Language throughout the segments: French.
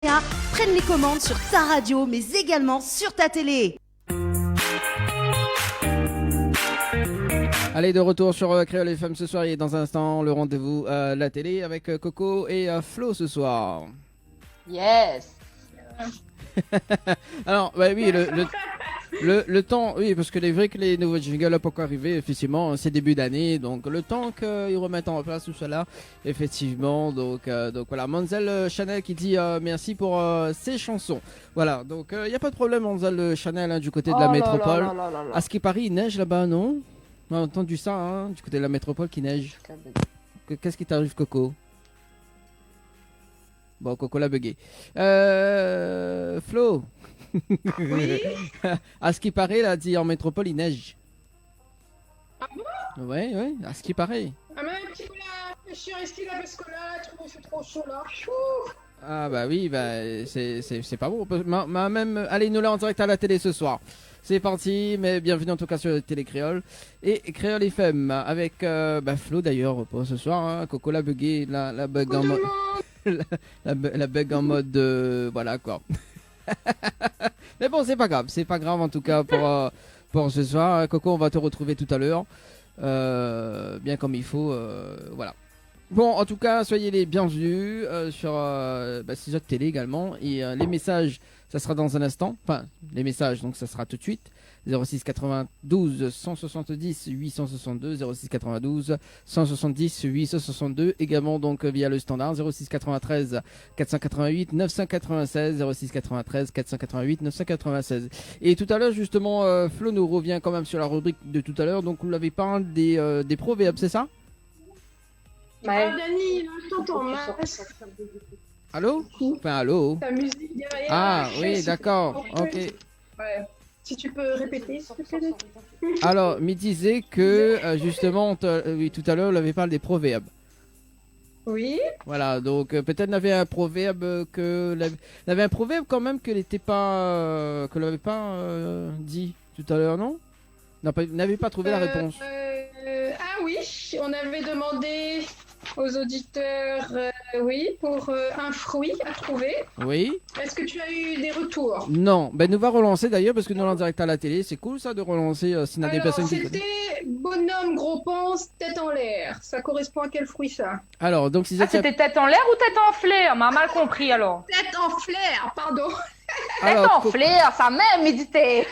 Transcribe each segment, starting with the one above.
prennent les commandes sur ta radio, mais également sur ta télé. Allez, de retour sur Créole FM ce soir et dans un instant, le rendez-vous à la télé avec Coco et Flo ce soir. Yes. Alors, bah oui, le temps, oui, parce que c'est vrai que les nouveaux jingles n'ont pas encore arrivé, effectivement, c'est début d'année, donc le temps qu'ils remettent en place tout cela, effectivement, donc voilà, Manzel Chanel qui dit merci pour ses chansons. Voilà, donc il n'y a pas de problème, Manzel Chanel, du côté de la métropole. À ce qui paraît, il neige là-bas, non? On a entendu ça, hein, du côté de la métropole qui neige. Qu'est-ce qui t'arrive, Coco? Bon, Coco l'a bugué. Flo. Oui. À ce qui paraît, là, dit en métropole, il neige. Ah bon? Ouais, à ce qui paraît. Ah mais un petit peu là, je suis restée là parce que là, il fait trop chaud là. Ouh. Ah bah oui, bah c'est pas bon. Même, allez, nous là en direct à la télé ce soir. C'est parti, mais bienvenue en tout cas sur Télé Créole et Créole FM avec Flo d'ailleurs pour ce soir. Hein, Coco l'a bugué, la bug en mode, la bug en mode voilà quoi. Mais bon, c'est pas grave en tout cas pour ce soir. Coco, on va te retrouver tout à l'heure, bien comme il faut, voilà. Bon, en tout cas, soyez les bienvenus sur Ciseaux Télé également. Et les messages, ça sera dans un instant. Enfin, les messages, donc ça sera tout de suite. 06 92 170 862 06 92 170 862 également donc via le standard 06 93 488 996 06 93 488 996 et tout à l'heure justement Flo nous revient quand même sur la rubrique de tout à l'heure, donc vous l'avez parlé des proverbes, c'est ça? Ah Dani, là, je t'entends mal. Allô? Enfin, allô? Ta musique derrière. Ah, là, oui, je sais d'accord. pas. Ok. Ouais. Si tu peux répéter, s'il te plaît. Alors, il disait que, justement, oui, tout à l'heure, on avait parlé des proverbes. Oui. Voilà, donc peut-être on avait un proverbe on avait un proverbe quand même que n'était pas, que l'avait pas dit tout à l'heure, non? N'avait pas trouvé la réponse. Ah oui, on avait demandé aux auditeurs, oui, pour un fruit à trouver. Oui. Est-ce que tu as eu des retours? Non, ben nous va relancer d'ailleurs parce que nous sommes en direct à la télé, c'est cool ça de relancer s'il y a des personnes qui connaissent. C'était bonhomme, gros ponce, tête en l'air. Ça correspond à quel fruit ça? Alors, donc si C'était tête en l'air ou tête en flair? M'a mal compris alors. Tête en flair, pardon. Tête en flair, ça même médité.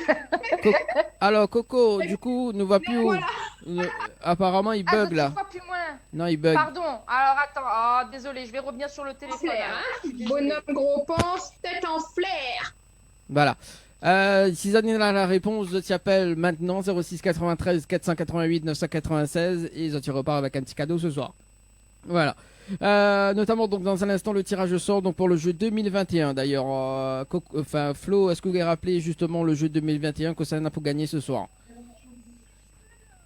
Alors Coco, du coup, ne va plus où apparemment il bug là. Plus moins. Non, il bug. Pardon, alors attends, désolé, je vais revenir sur le téléphone. Flair, hein? Bonhomme, gros ponce, tête en flair. Voilà. Si vous avez la réponse, je t'appelle maintenant 06 93 488 996 et je te repars avec un petit cadeau ce soir. Voilà. Notamment donc dans un instant le tirage sort donc pour le jeu 2021 d'ailleurs. Flo, est-ce que vous voulez rappeler justement le jeu 2021 que ça en a pour gagner ce soir?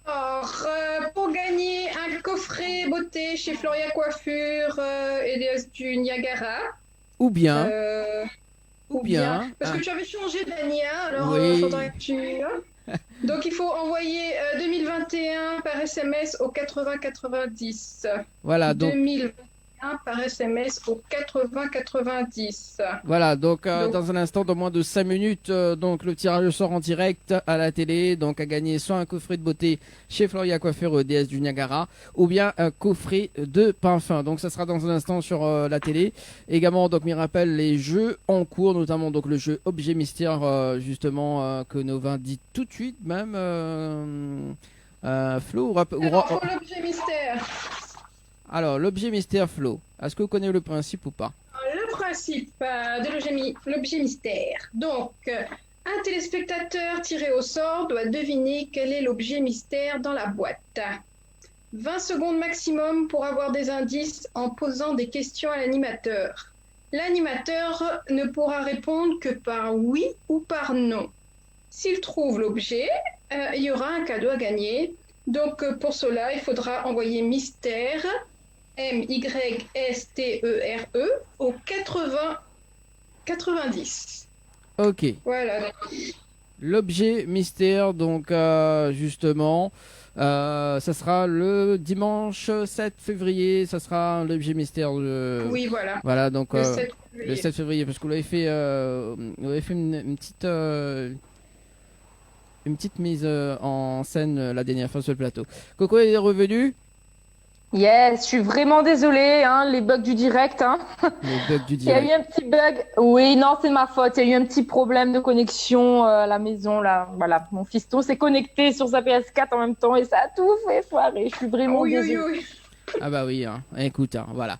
Alors, pour gagner un coffret beauté chez Floria Coiffure et déesse du Niagara. Ou bien. Parce que tu avais changé d'année, alors oui. faudrait que tu. Donc il faut envoyer 2021 par SMS au 80 90. Voilà, donc 2021 par SMS au 80 90. Voilà, donc dans un instant, dans moins de 5 minutes, donc le tirage sort en direct à la télé, donc à gagner soit un coffret de beauté chez Floria Coiffure déesse du Niagara, ou bien un coffret de pain fin. Donc ça sera dans un instant sur la télé. Également, donc m'y rappelle les jeux en cours, notamment donc le jeu Objet Mystère, justement que Nova dit tout de suite même. Flo, Alors, pour l'objet mystère. Alors, l'objet mystère, Flo, est-ce que vous connaissez le principe ou pas? Le principe de l'objet mystère. Donc, un téléspectateur tiré au sort doit deviner quel est l'objet mystère dans la boîte. 20 secondes maximum pour avoir des indices en posant des questions à l'animateur. L'animateur ne pourra répondre que par oui ou par non. S'il trouve l'objet, il y aura un cadeau à gagner. Donc, pour cela, il faudra envoyer mystère MYSTERE au 80 90. Ok. Voilà. L'objet mystère, donc justement, Ça sera le dimanche 7 février. Ça sera l'objet mystère. Oui, voilà. Voilà, donc Le 7 le février. 7 février, parce que vous avez fait une petite mise en scène la dernière fois sur le plateau. Coco est revenu. Yes, je suis vraiment désolée, hein, les bugs du direct, hein. Le bug du Il y a eu direct. un petit bug. Oui, non, c'est de ma faute. Il y a eu un petit problème de connexion à la maison, là. Voilà, mon fiston s'est connecté sur sa PS4 en même temps et ça a tout fait foirer. Je suis vraiment Oui, oui, désolée. oui. Ah bah oui, hein. Écoute, hein, voilà.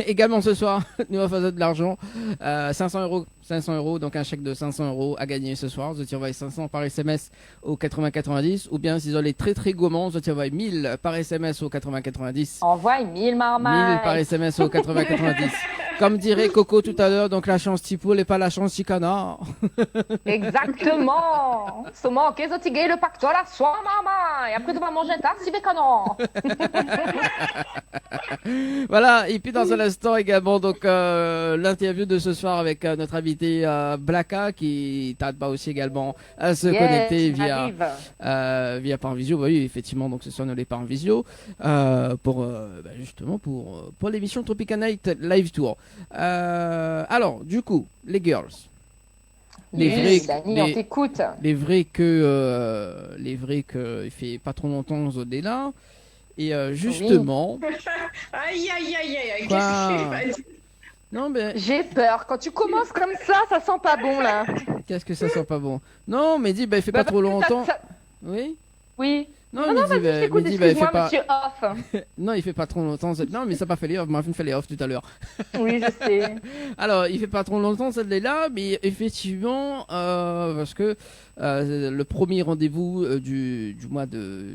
Également ce soir, nous on faisons de l'argent. 500 euros, donc un chèque de 500 euros à gagner ce soir. Vous envoyez 500 par SMS au 80-90. Ou bien si vous êtes très très gourmand, vous envoyez 1000 par SMS au 80-90. Envoie 1000 1000 marmailles. par SMS au 80-90. Comme dirait Coco tout à l'heure, donc la chance petit poule et pas la chance petit canard. Exactement. Seulement, qu'est-ce que tu gagnes le pactole à soi, maman. Et après, tu vas manger un tas si canon. Voilà, et puis dans un instant également, donc l'interview de ce soir avec notre invité Blacka qui tarde pas aussi également à se connecter via par visio. Bah oui, effectivement, donc ce soir nous l'est pas en visio pour justement pour l'émission Tropica Night Live Tour. Alors, du coup, les girls. Oui, Dani, on t'écoute. Les vrais que il fait pas trop longtemps Zod est là. Et justement. Aïe, aïe, aïe, aïe. Quoi Qu'est-ce que c'est? Non, mais J'ai peur. Quand tu commences comme ça sent pas bon, là. qu'est-ce que ça sent pas bon? Non, mais dis, bah, il fait pas trop longtemps. Oui? Oui. Non, Non, mais non, dis, vas-y, bah, je t'écoute. mais dis, bah, il fait Excuse-moi, pas. monsieur Off. Non, il fait pas trop longtemps. Non, mais ça n'a pas fait les off. Marvin fait les off tout à l'heure. Oui, je sais. Alors, il fait pas trop longtemps celle là, mais effectivement, parce que le premier rendez-vous du mois de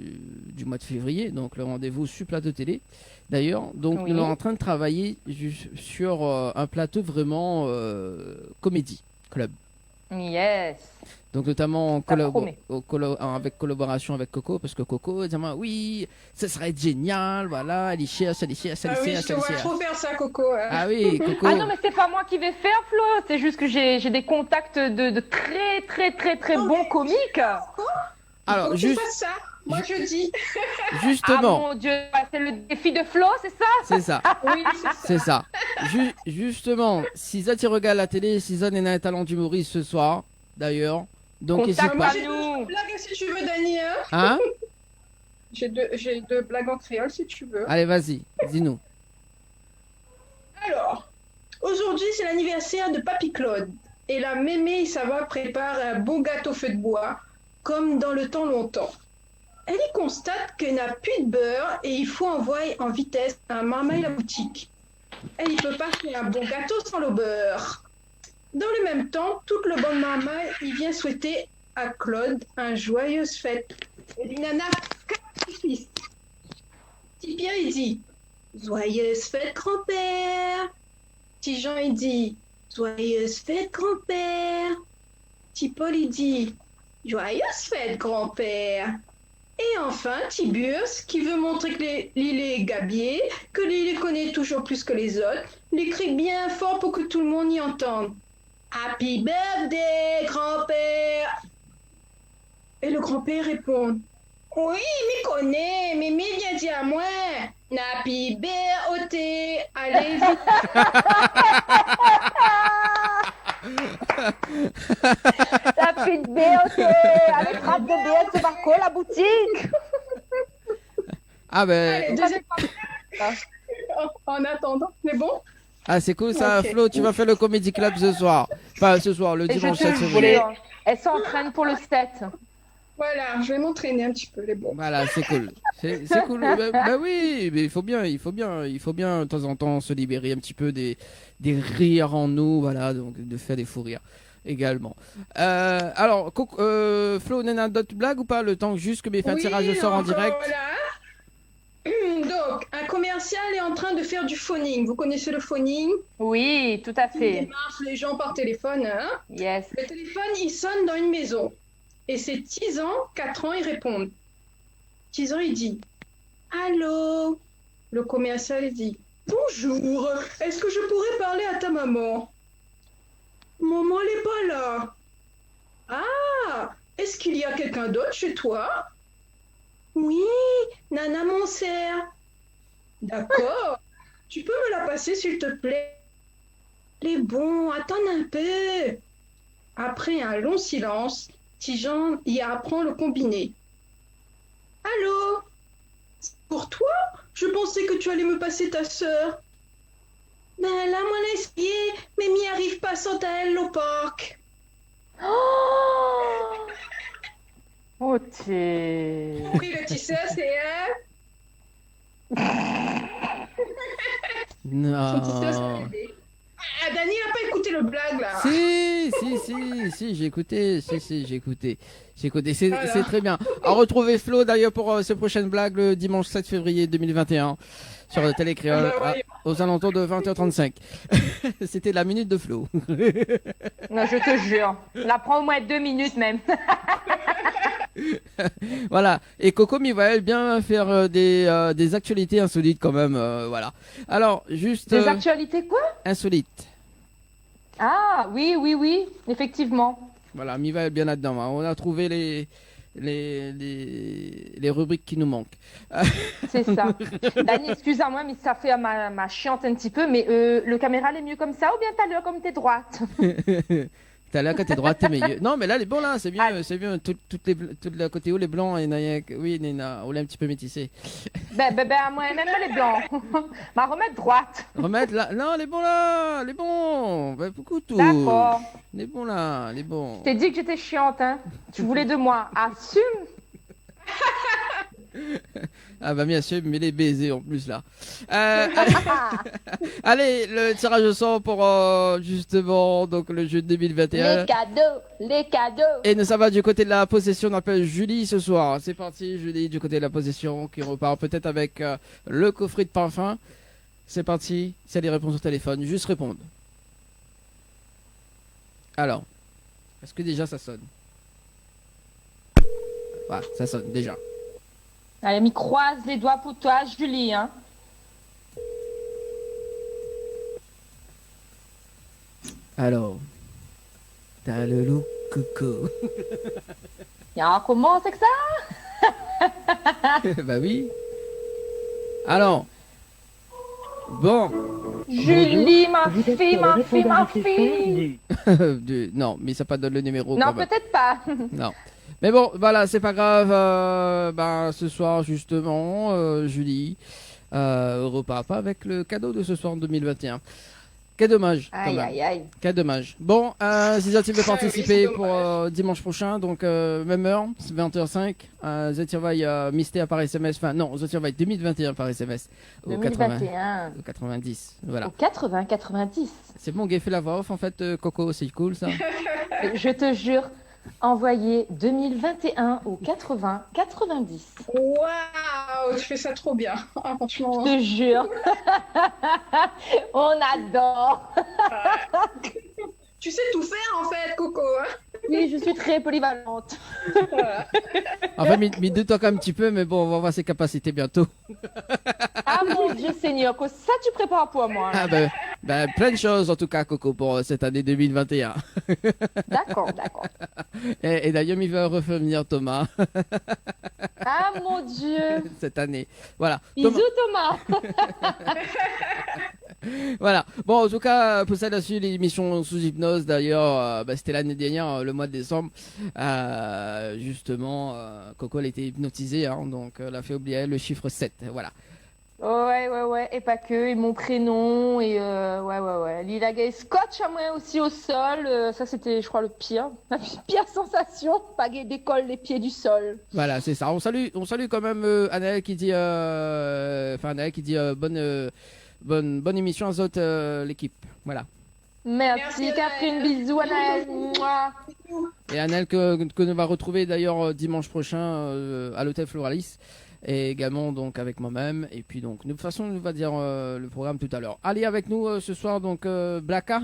février, donc le rendez-vous sur plateau télé, d'ailleurs, donc Oui. nous sommes en train de travailler sur un plateau vraiment comédie club. Yes. Donc notamment Ça promet. avec collaboration avec Coco, parce que Coco dit oui, ça serait génial, voilà, elle y cherche, Ah oui, je te vois trop faire ça, Coco. Hein. Ah oui, Coco. Ah non, mais c'est pas moi qui vais faire, Flo. C'est juste que j'ai des contacts de très, très, très, très bons comiques. Alors, Faut que tu fasses ça. Moi, je dis. Ah justement, mon Dieu, c'est le défi de Flo, c'est ça? c'est ça. Oui, c'est ça. C'est ça. Justement, si tu regardes la télé, si Zane est un talent d'humoriste ce soir, d'ailleurs, donc n'hésite Contacte pas. pas. J'ai nous. deux blagues si tu veux, Dani. Hein. Hein? J'ai deux blagues en créole si tu veux. Allez, vas-y, dis-nous. Alors, aujourd'hui, c'est l'anniversaire de Papy Claude. Et la mémé, ça va préparer un beau gâteau feu de bois, comme dans le temps longtemps. Elle y constate qu'elle n'a plus de beurre et il faut envoyer en vitesse un marmaille à la boutique. Elle ne peut pas faire un bon gâteau sans le beurre. Dans le même temps, toute le bon marmaille, il vient souhaiter à Claude un joyeuse fête. Et lui nana, fils. Petit Pierre, il dit joyeuse fête, grand-père. Petit Jean, il dit joyeuse fête, grand-père. Petit Paul, il dit joyeuse fête, grand-père. Et enfin, Tiburce, qui veut montrer que il est gabier, que lui, il les connaît toujours plus que les autres, il crie bien fort pour que tout le monde y entende. Happy birthday, grand-père! Et le grand-père répond, oui, me connaît, mais vient dire à moi, Happy birthday, allez vite. La petite BOT, avec trappe de BL, c'est par quoi la boutique? Ah ben, Allez, deuxième en attendant, c'est bon? ah c'est cool ça, Ok. Flo, tu vas faire le Comedy Club ce soir. Enfin, ce soir, le Et je dimanche te 7 février. jure, elle s'entraîne pour le 7. Voilà, je vais m'entraîner un petit peu, les bons. Voilà, c'est cool. C'est cool. Bah oui, mais il faut bien de temps en temps se libérer un petit peu des rires en nous, voilà, donc de faire des fous rires également. Alors, Flo, on a d'autres blagues ou pas? Le temps juste que mes fins de tirage sort en encore, direct. voilà. Donc, un commercial est en train de faire du phoning. Vous connaissez le phoning? Oui, tout à Il fait. démarche les gens par téléphone. Hein? Yes. Le téléphone, il sonne dans une maison. Et c'est Tizan, 4 ans, ils répondent. Tizan, il dit allô? Le commercial, il dit bonjour, est-ce que je pourrais parler à ta maman? Maman, elle n'est pas là. Ah, est-ce qu'il y a quelqu'un d'autre chez toi? Oui, Nana Monser. D'accord. Tu peux me la passer, s'il te plaît? Les bons, attends un peu. Après un long silence, Tijan y apprend le combiné. Allô? C'est pour toi? Je pensais que tu allais me passer ta sœur. Ben là, mon essayé, mais m'y arrive pas sans elle au parc. Oh, oh t'es... Oui, le tisseur, c'est son tisseur, c'est Non. bébé. Ah, Dani n'a pas écouté le blague, là. Si, j'ai écouté. J'ai écouté. C'est Voilà. c'est très bien. À retrouver Flo d'ailleurs pour ses prochaines blagues le dimanche 7 février 2021 sur le Télé Créole Ah bah ouais. aux alentours de 20h35. C'était la minute de Flo. Non, je te jure. La prend au moins 2 minutes même. Voilà. Et Coco Mivael bien faire des actualités insolites quand même. Voilà. Alors, juste Des actualités quoi? insolites. Ah, oui, effectivement. Voilà, Mivael bien là-dedans. Hein. On a trouvé les rubriques qui nous manquent. C'est ça. Dani, excuse-moi, mais ça fait ma chiante un petit peu. Mais le caméra, est mieux comme ça ou bien t'as l'heure comme t'es droite? T'as là, quand t'es droite, t'es meilleur. Non, mais là, les bons, là, c'est bien, Ah. c'est bien. Tout le côté où les blancs, il y en a, oui, il y en a, on l'a un petit peu métissé. Ben, moi, même pas les blancs. Ma remettre droite. Remettre là, non, les bons là, les bons. Bah, beaucoup tout. D'accord. Les bons là, les bons. Je t'ai dit que j'étais chiante, hein. Tu voulais de moi. Assume. Ah, bah, bien sûr, mais les baisers en plus là. Allez, le tirage au sort pour justement donc le jeu 2021. Les cadeaux. Et nous ça va du côté de la possession, on appelle Julie ce soir. C'est parti, Julie, du côté de la possession, qui repart peut-être avec le coffret de parfum. C'est parti, c'est les réponses au téléphone, juste répondre. Alors, est-ce que déjà ça sonne? Voilà, ça sonne déjà. Allez, m'y croise les doigts pour toi, Julie, hein. Alors, t'as le look coco. Ya, comment c'est que ça? Bah oui. Alors, bon. Julie, ma fille. Non, mais ça pas donne le numéro. Non, quand même. peut-être pas. Non. Mais bon, voilà, c'est pas grave. Ben, ce soir, justement, Julie repart pas avec le cadeau de ce soir en 2021. Quel dommage. quand Aïe, même. aïe, aïe. Quel dommage. Bon, si tu veux participer oui, c'est pour dimanche prochain, donc même heure, c'est 20h05. Zetirvaille Mystère par SMS. Enfin, non, Zetirvaille 2021 par SMS. Au 2021. au 90. Voilà. Au 80, 90. C'est bon, Gay fait la voix off en fait, Coco, c'est cool ça. Je te jure, envoyé 2021 au 80, 90. Waouh, tu fais ça trop bien. Ah, franchement. Je te jure. On adore. Tu sais tout faire en fait, Coco. Hein. Oui, je suis très polyvalente. Voilà. En fait, m'y doute un petit peu, mais bon, on va voir ses capacités bientôt. Ah mon Dieu Seigneur, que ça tu prépares pour moi. Ah ben, plein de choses en tout cas, Coco, pour cette année 2021. D'accord. Et d'ailleurs, il va revenir Thomas Ah mon Dieu. cette année. Voilà. Bisous Thomas. Voilà. Bon, en tout cas, pour ça, là-dessus, l'émission sous hypnose, d'ailleurs, c'était l'année dernière, le mois de décembre. Justement, Coco, elle a été hypnotisée, hein, donc elle a fait oublier le chiffre 7. Voilà. Ouais, et pas que, et mon prénom, et ouais. Lila Gay scotch à moi aussi au sol, ça c'était, je crois, la pire sensation, pas gay décolle les pieds du sol. Voilà, c'est ça. On salue quand même Anaël qui dit, bonne émission à autres, l'équipe. Voilà. Merci Merci, Catherine, Anaël. bisous Anaël. Mouah. Et Anaël que nous va retrouver d'ailleurs dimanche prochain à l'hôtel Floralis. Et également donc avec moi-même. Et puis donc, de toute façon, on va dire le programme tout à l'heure. Allez avec nous ce soir donc Blacka.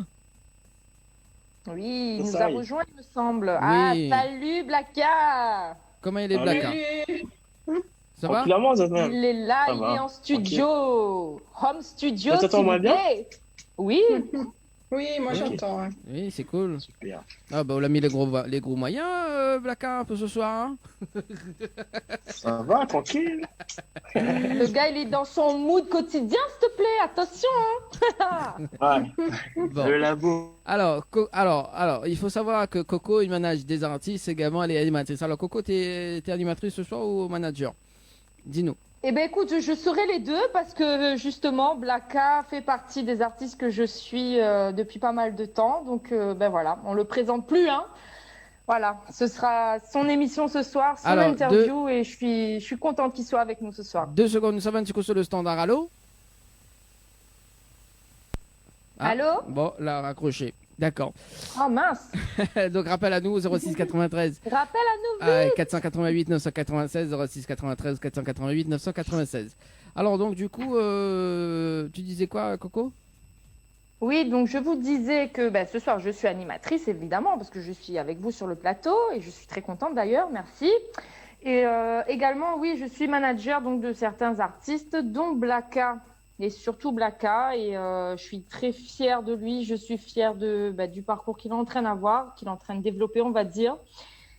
Oui, il nous Ça a y est. rejoint il me semble. Ah, Oui. salut Blacka. Comment il est Ah, Blacka? Salut. Ça va? Tranquillement, Jasmin. Il est là, Ça il va. est en studio. Home studio. Ça t'entend s'il moins vous bien plaît. Oui. Oui, moi Oui. j'entends. Hein. Oui, c'est cool. Super. Ah bah on a mis les gros moyens, Blacka, un peu ce soir. Hein. Ça va, tranquille. Le gars, il est dans son mood quotidien, s'il te plaît. Attention. Hein. Ouais. Bon. Le labo. Alors, il faut savoir que Coco, il manage des artistes également, elle est animatrice. Alors Coco, t'es animatrice ce soir ou manager? Dis-nous. Eh ben écoute, je serai les deux parce que justement, Blacka fait partie des artistes que je suis depuis pas mal de temps. Donc ben voilà, on le présente plus, hein. Voilà, ce sera son émission ce soir, son Alors, interview et je suis contente qu'il soit avec nous ce soir. 2 secondes, nous sommes un petit coup sur le standard. Allô? Ah, Allô? Bon, là, raccroché. D'accord. Oh mince, Donc, rappel à nous, 06 93 rappelle à nous. 488 996, 06 93 488 996. Alors, donc, du coup, tu disais quoi, Coco? Oui, donc je vous disais que ben, ce soir je suis animatrice évidemment parce que je suis avec vous sur le plateau et je suis très contente d'ailleurs, merci. Et également oui, je suis manager donc de certains artistes dont Blacka et surtout Blacka et je suis très fière de lui, je suis fière du parcours qu'il est en train d'avoir, qu'il est en train de développer on va dire.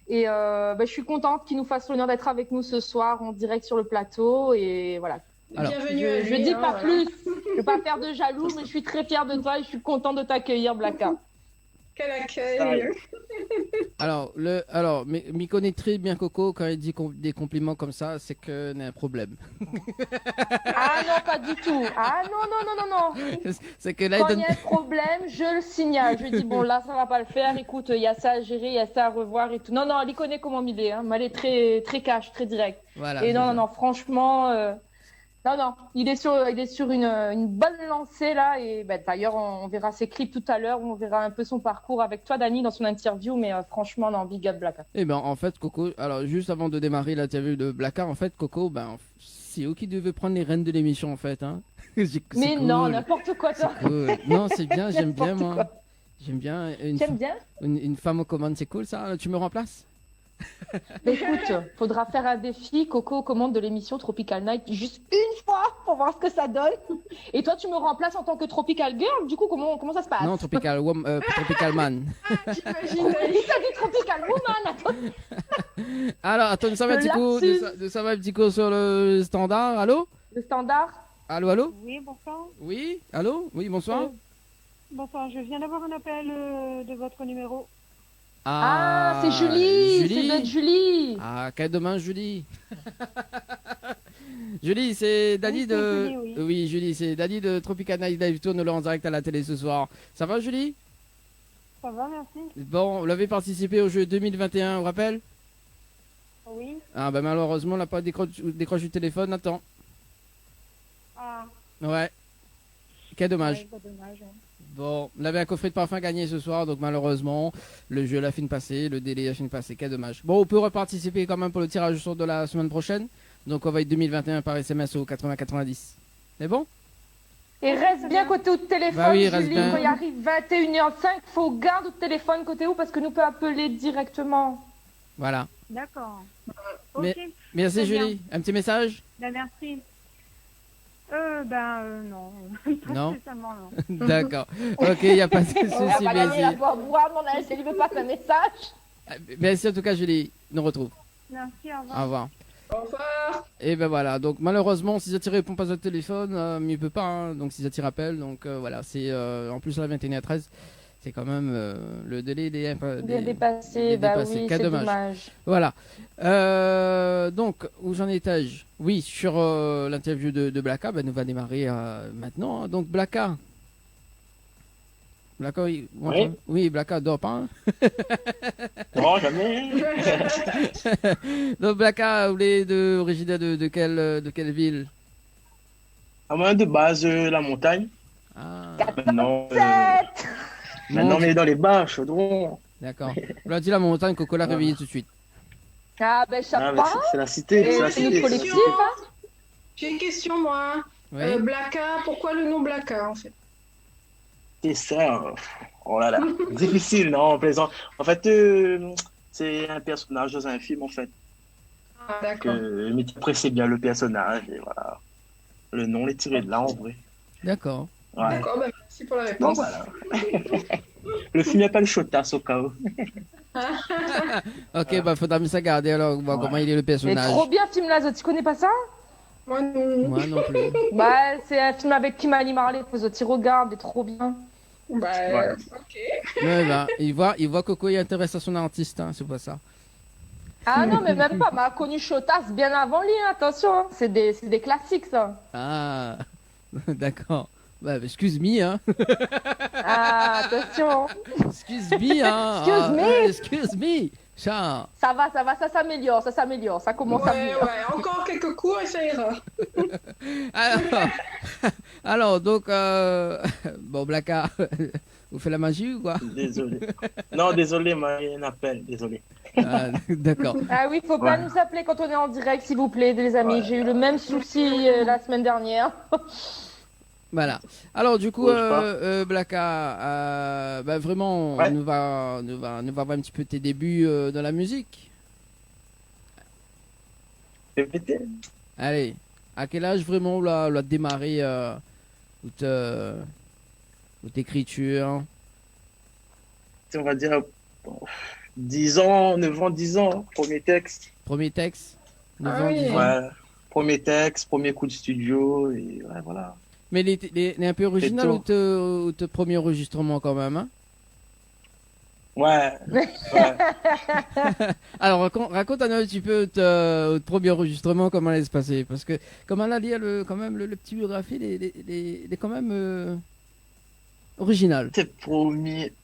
Et je suis contente qu'il nous fasse l'honneur d'être avec nous ce soir en direct sur le plateau et voilà. Alors, Bienvenue à lui. Je dis hein, pas voilà. plus, je veux pas faire de jaloux, mais je suis très fière de toi et je suis contente de t'accueillir, Blacka. Quel accueil. m'y connaît très bien Coco, quand il dit des compliments comme ça, c'est qu'il y a un problème. Ah non, pas du tout. Ah non. C'est que là, Quand il il donne... y a un problème, je le signale. Je dis, bon, là, ça va pas le faire. Écoute, il y a ça à gérer, il y a ça à revoir et tout. Non, elle y connaît comment il est. Hein. Mais elle est très, très cash, très direct. Voilà, Et c'est ça. non, franchement, non, il est sur une bonne lancée là. Et d'ailleurs, on verra ses clips tout à l'heure. On verra un peu son parcours avec toi, Dani, dans son interview. Mais franchement, non, big up Blacka. Eh ben, en fait, Coco, alors juste avant de démarrer l'interview de Blacka, en fait, Coco, c'est eux qui devaient prendre les rênes de l'émission, en fait. Hein. C'est Mais cool. non, n'importe quoi, toi. Cool. Non, c'est bien, j'aime bien, N'importe moi. quoi. J'aime bien T'aimes bien? une femme aux commandes, c'est cool ça. Tu me remplaces? Mais écoute, faudra faire un défi, Coco commande de l'émission Tropical Night juste une fois pour voir ce que ça donne. Et toi, tu me remplaces en tant que Tropical Girl. Du coup, comment ça se passe? Non, Tropical Man. J'imagine. Il t'a dit Tropical Woman. Attends. Alors, attends, nous sommes un Le petit coup, lapsus. nous sommes un petit coup sur le standard. Allô? Le standard. Allô? Oui, bonsoir. Oui? Allô? Oui, bonsoir. Bonsoir, je viens d'avoir un appel de votre numéro. Ah, c'est Julie. C'est notre Julie. Ah, quel dommage, Julie. Julie, c'est Dani Oui, de. c'est Julie, oui. Oui, Julie, c'est Dani de Tropical Night Live Tour. Nous l'avons en direct à la télé ce soir. Ça va, Julie? Ça va, merci. Bon, vous l'avez participé au jeu 2021, on vous rappelle? Oui. Ah, bah malheureusement, on n'a pas décroché du téléphone. Attends. Ah, Ouais. Quel dommage. ouais, pas dommage. Hein. Bon, on avait un coffret de parfum gagné ce soir, donc malheureusement, le jeu l'a fini passer, le délai a fini passer, quel dommage. Bon, on peut reparticiper quand même pour le tirage au sort de la semaine prochaine, donc on va être 2021 par SMS au 80-90. C'est bon? Et reste bien côté au téléphone, Bah oui, reste Julie. bien. Quand il arrive 21h05, faut garder au téléphone côté où parce que nous peut appeler directement. Voilà. D'accord. Mais- Ok, Merci Très bien. Julie. Un petit message? merci. Non. Non. Pas spécialement, non. D'accord. Ok, il n'y a pas de On va souci, pas gagner la merci. voix boire, mon âge, elle veut pas un message. Merci en tout cas Julie, nous retrouve. Merci, au revoir. Au revoir. Au revoir. Et ben voilà, donc malheureusement, si Zati répond pas au téléphone, mais il peut pas, hein, donc si Zati rappelle, donc voilà, c'est en plus à la 21h13, c'est quand même le délai il est Bien dépassé, il est bah dépassé. oui, Quel c'est dommage. dommage. Voilà. Donc, où j'en étais-je? Oui, sur l'interview de Blacka, nous va démarrer maintenant. Hein. Donc, Blacka. Blacka, oui. Oui. Oui, Blacka dort pas. Hein. Non, jamais. Donc, Blacka, vous êtes originaire de quelle ville? À moins de base, la montagne. Ah, Maintenant, Mon on est dans les bas, chaudron. d'accord. Vous l'avez dit la montagne, Coco l'a réveillé tout de suite. Ah ben Ah, mais chapeau. c'est la cité, Et c'est la c'est notre cité. collectif, hein. J'ai une question, moi. Oui. Blacka, pourquoi le nom Blacka, en fait? C'est ça. Oh là là. Difficile, non, plaisant. En fait, c'est un personnage dans un film, en fait. Ah, d'accord. Mais tu apprécies bien le personnage, et voilà. Le nom est tiré de là, en vrai. D'accord. Ouais. D'accord, bah, Merci pour la Bon, réponse. voilà. Le film s'appelle Chotas au cas où. Ok, bah faudra me ça garder alors, voir Ouais. comment il est le Mais personnage. trop bien, film Lazo, tu connais pas ça? Moi, non. Moi non plus. Bah, c'est un film avec Kimali Marley, faut que tu regardes, il est trop bien. Bah, Ouais. ok. Ouais, bah, il voit Coco il intéresse à son artiste, hein, c'est pas ça. Ah non, mais même pas, m'a connu Shotas bien avant lui, hein, attention, hein. C'est des classiques ça. Ah, d'accord. Bah, excuse me, hein. Ah, attention. Excuse me, hein. Excuse me. Excuse me. Chat. Ça s'améliore, ça commence à Ouais, venir. ouais, encore quelques cours et ça ira. Alors, alors donc, bon, Blacka, vous faites la magie ou quoi? Désolé. Non, désolé, mais il y a un appel, désolé. Ah, d'accord. Ah oui, faut pas Ouais. nous appeler quand on est en direct, s'il vous plaît, les amis. Ouais. J'ai eu le même souci la semaine dernière. Voilà. Alors du coup, Bouge pas. Blacka, bah, vraiment, Ouais. on va voir un petit peu tes débuts dans la musique. Répétez. Allez, à quel âge vraiment on a démarré votre écriture? On va dire bon, 10 ans, 9 ans, 10 ans, hein, premier texte. Premier texte? 9 Ah ans, oui. 10 ans. Ouais. Premier texte, premier coup de studio, et ouais, voilà. Mais les un peu original tout. ou te premier enregistrement quand même, hein? Ouais. Ouais. Alors raconte-nous un petit peu votre premier enregistrement, comment elle se passer, parce que comme on a dit quand même le petit biographie, il est quand même original. C'était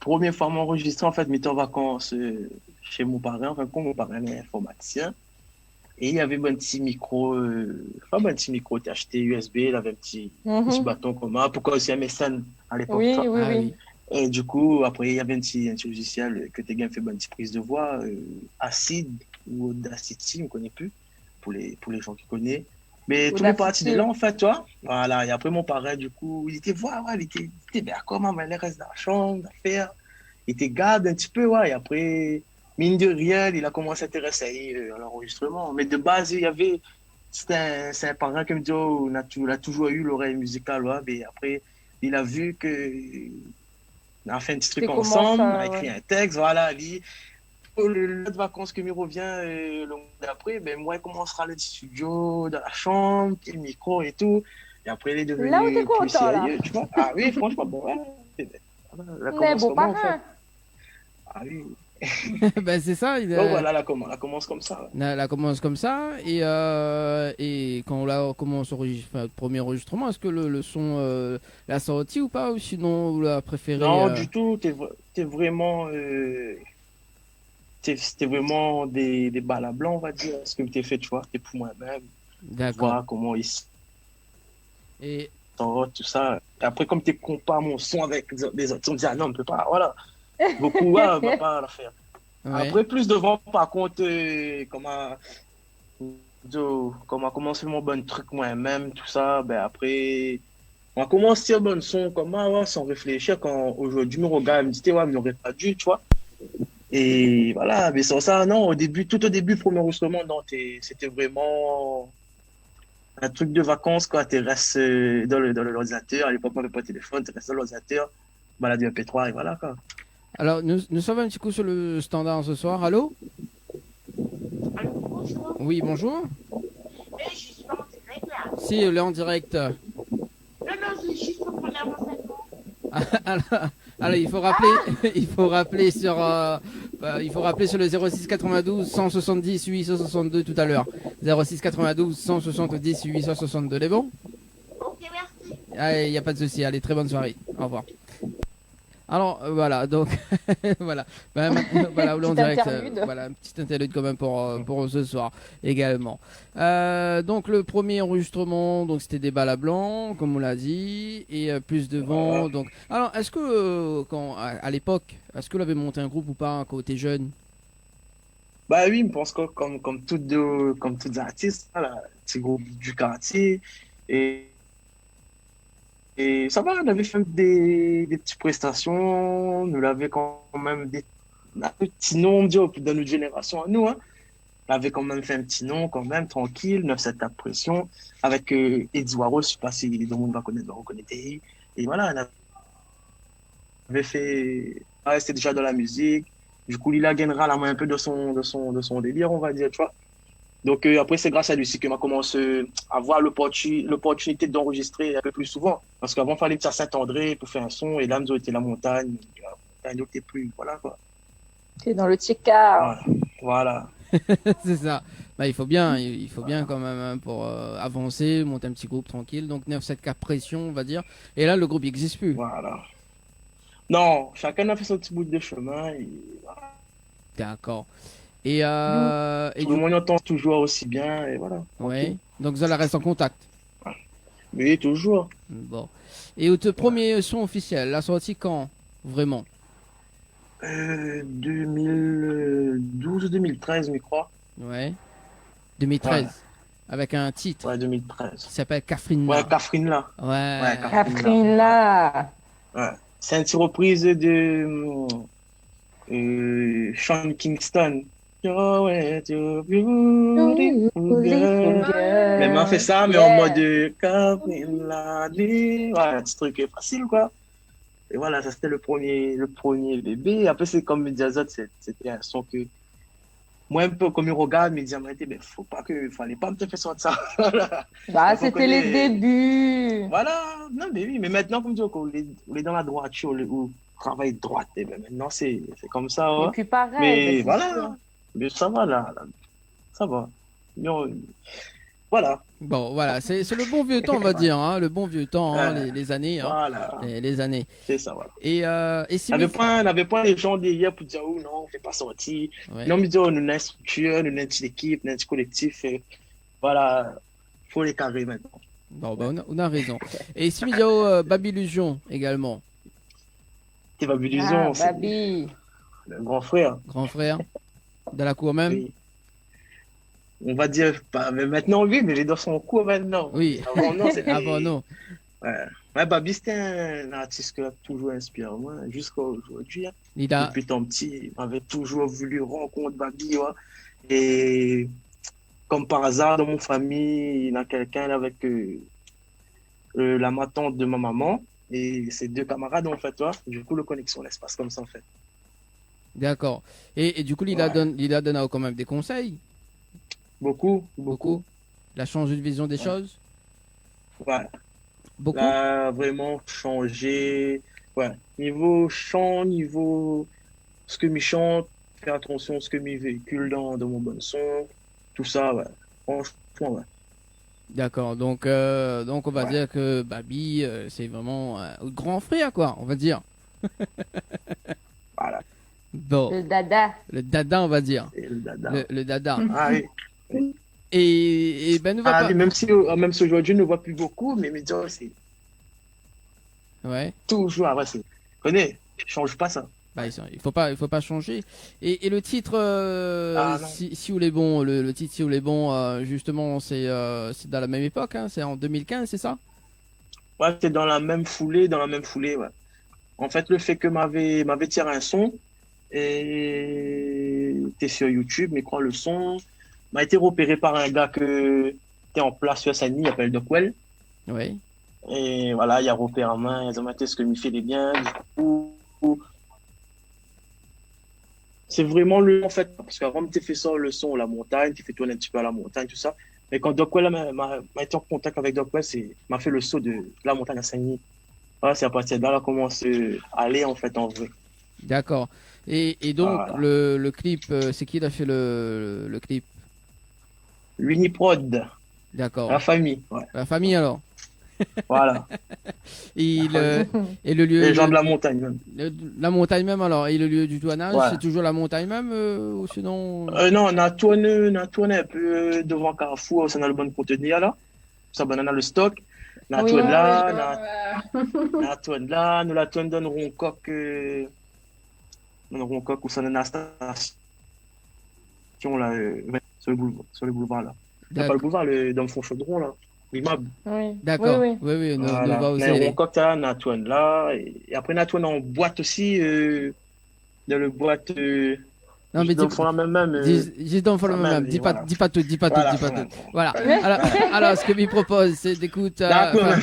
première fois m'enregistrer, en fait, m'étais en vacances chez mon parrain. Enfin, quand mon parrain est informaticien. Et il y avait un petit micro, enfin, un petit micro, t'es acheté USB, il avait un petit Mhm. bâton commun, pourquoi aussi MSN à l'époque. Oui, ça. oui, Ah oui. Et du coup, après, il y avait un petit logiciel que t'es fait une petite prise de voix, Acid ou Audacity, on ne connaît plus, pour les gens qui connaissent. Mais tout est parti de là, en fait, toi. Voilà, et après, mon parrain, du coup, il était voir, ouais, il était bien, comment, mais il reste dans la chambre, d'affaires. Il était garde un petit peu, ouais, et après, mine de rien, il a commencé à s'intéresser à l'enregistrement. Mais de base, c'est un parrain qui me dit, oh, il a toujours eu l'oreille musicale, ouais, mais après, il a vu que, on a fait un petit truc C'est comment ensemble, ça, on a écrit ouais. un texte, voilà, lui, le de vacances que me revient le mois d'après, ben moi, il commencera le studio, dans la chambre, petit micro et tout. Et après, il est devenu Là où t'es plus content, là. sérieux, tu vois. Ah oui, franchement, bon, ouais. Voilà, la Mais commence beau comment, en fait. parrain. Ah oui. Ben c'est ça. Donc voilà, la commence comme ça. Ouais. La commence comme ça et quand on commence le premier enregistrement, est-ce que le son l'a sorti ou pas, ou sinon vous l'a préféré Non, du tout, t'es vraiment, c'était vraiment des balles à blanc, on va dire, ce que t'es fait, tu vois. T'es pour moi-même, D'accord. voir comment il Et sort, tout ça. Et après, comme tu compares mon son avec des autres, on me dit, ah non, on ne peut pas, voilà. Beaucoup, ouais, on ne va pas la faire. ouais. Après, plus devant, par contre, comment commencer mon bon truc moi-même, tout ça, ben après, on a commencé un bon son, comment, ouais, sans réfléchir, quand aujourd'hui, me regarde, me dit, ouais, mais n'aurait pas dû, tu vois. Et voilà, mais sans ça, non, tout au début, premier enregistrement, non, c'était vraiment un truc de vacances, quoi. Tu restes dans l'ordinateur. À l'époque, on n'avait pas de téléphone. Tu restes dans l'ordinateur, balade un MP3 et voilà, quoi. Alors nous sommes un petit coup sur le standard ce soir. Allô? Allô, bonjour. Oui, bonjour. Mais je suis pas en direct là. Si, elle est en direct. Non, non, c'est juste pour prendre un renseignement. Alors, il faut rappeler sur le 06 92 170 862 tout à l'heure. 06 92 170 862, les bons? Ok, merci. Allez, il n'y a pas de souci. Allez, très bonne soirée. Au revoir. Alors, voilà, donc, voilà. Ben, maintenant, voilà, on est en Petite direct. interlude. Voilà, un petit interlude quand même pour ce soir également. Donc, le premier enregistrement, donc c'était des balles à blanc, comme on l'a dit, et plus de vent. Voilà. Donc, alors, est-ce que, à l'époque, est-ce que vous avez monté un groupe ou pas quand vous étiez jeune? Bah oui, je pense que comme tous les artistes, voilà, petit groupe du quartier. Et ça va, on avait fait des petites prestations. Nous l'avons quand même un petit nom, on dit, dans notre génération à nous, hein. On avait quand même fait un petit nom, quand même, tranquille, 9-7 Tape Pression, avec Eddie Waro, je sais pas si le monde va reconnaître. Et voilà, avait fait. Ah, c'était déjà dans la musique. Du coup, Lila gagnera la main un peu de son délire, on va dire, tu vois. Donc, après, c'est grâce à lui aussi que m'a commencé à avoir l'opportunité d'enregistrer un peu plus souvent. Parce qu'avant, il fallait que ça Saint-André pour faire un son. Et là, nous était la montagne. La montagne n'était plus. Voilà, quoi. T'es dans le Tcheka. Voilà. C'est ça. Bah, il faut bien quand même hein, pour avancer, monter un petit groupe tranquille. Donc 9-7K pression, on va dire. Et là, le groupe n'existe plus. Voilà. Non, chacun a fait son petit bout de chemin. Et voilà. D'accord. Et Tout le monde entend toujours aussi bien. Et voilà. ouais. Donc ça reste en contact. Oui, toujours. Bon. Et au premier son officiel, la sortie quand vraiment? 2012-2013, je crois. Ouais. 2013. Ouais. Avec un titre Ouais, 2013. qui s'appelle Catherine. Ouais, Catherine là. Ouais. Catherine là. Ouais. C'est une petite reprise de Sean Kingston. Oh, ouais, you're beautiful girl. Mais m'a fait ça, mais en mode Catherine là. Ouais, un petit truc facile quoi. Et voilà, ça c'était le premier bébé. Après, c'est comme me dit Azot, c'était un son que moi, un peu comme il regarde, me dit, mais fallait pas me te faire sortir ça. Bah, c'était les débuts. Voilà, non, mais oui, mais maintenant, comme tu dis, on est dans la droiture, on travaille droite, et ben maintenant, c'est comme ça. Et Ouais. puis pareil. Mais bah, c'est voilà, sûr. mais ça va là, ça va. Voilà. Bon, voilà, c'est le bon vieux temps, on va dire, hein, le bon vieux temps, hein, Ouais. les années, hein, Voilà, les années. c'est ça, voilà. Et On n'avait pas les gens derrière pour dire, oh non, on fait pas sortir. ouais. Non, mais dire, nous avons une structure, nous avons une petite équipe, nous avons un petit collectif, et voilà, il faut les carrer maintenant. Bon, bah, on a raison. Et Simidiao Babylusion également, C'est Babylusion, c'est Baby. le grand frère. grand frère de la cour même. Oui. On va dire, mais maintenant, oui, mais il est dans son cours maintenant. Oui. Avant, non, c'était. Ah bon, non. Ouais, Baby, c'était un artiste qui a toujours inspiré moi, jusqu'à aujourd'hui. Hein. Lila, Depuis tant petit, j'avais toujours voulu rencontrer Baby. Ouais. Et comme par hasard, dans mon famille, il y a quelqu'un avec la tante de ma maman et ses deux camarades, en fait. Ouais. Du coup, le connexion, ça se passe comme ça, en fait. d'accord. Et du coup, Lila donne quand même des conseils. Beaucoup. Il a changé de vision des choses. Ouais. Beaucoup. Là, vraiment changer. Ouais. Niveau chant, niveau ce que je chante, faire attention à ce que je véhicule dans mon bon son. Tout ça, ouais. Franchement, ouais. D'accord. Donc on va dire que Baby, c'est vraiment un grand frère, quoi, on va dire. Voilà. Bon, Le dada. le dada, on va dire. C'est le dada. Le dada. Ah oui. Et ben, nous va Ah, pas. oui, même si aujourd'hui, je ne vois plus beaucoup, mais me dire, c'est Ouais. toujours. Ah, ouais, c'est. Connais, change pas ça. Bah, il faut pas changer. Et le titre, Ah, non. si vous les bons, le titre si vous les bons, justement, c'est dans la même époque, hein, c'est en 2015, c'est ça? Ouais, c'est dans la même foulée, ouais. En fait, le fait que m'avait tiré un son et t'es sur YouTube, mais quoi, le son m'a été repéré par un gars que t'es en place sur Sani, il s'appelle Dockwell. Oui. Et voilà, il y a repéré en main, ils ont maté ce que m'y fait des biens. Du coup, c'est vraiment en fait, parce qu'avant, tu fait ça, le son, la montagne, tu fais tourner un petit peu à la montagne, tout ça. Mais quand Dockwell m'a été en contact avec Dockwell, m'a fait le saut de la montagne à Saint-Denis. Voilà, c'est à partir de là, on a commencé à aller, en fait, en vrai. D'accord. Et donc, Voilà. le clip, c'est qui a fait le clip? L'Uniprod, D'accord. la famille, ouais. La famille, alors. Voilà. Et le lieu. Les gens de la montagne, même. La montagne même, alors. Et le lieu du tournage, Ouais. c'est toujours la montagne même, ou sinon. Non, on a tourné un peu devant Carrefour, c'est dans le bon contenu, là. Ça, ben, on a le stock. On a Oui, tourné oui, là, on a tourné là, nous la tourné dans le Roncoq, où ça, on a la station, là, sur le boulevard, là. Il n'y a pas le boulevard, dans le fond chaudron, là. L'immeuble. Oui. D'accord. Oui, Oui, oui, on Voilà. va aussi. Mais aller. Roncoq, là, on a tourné là. Et après, on a tourné en boîte aussi, dans le boîte. Non, mais dans le fond, là, même. dis donc, follow ça même. même, Dis pas, voilà. dis pas tout, dis pas Voilà, tout, dis pas voilà. tout. Voilà. Alors, ce que lui propose, c'est d'écouter. D'accord.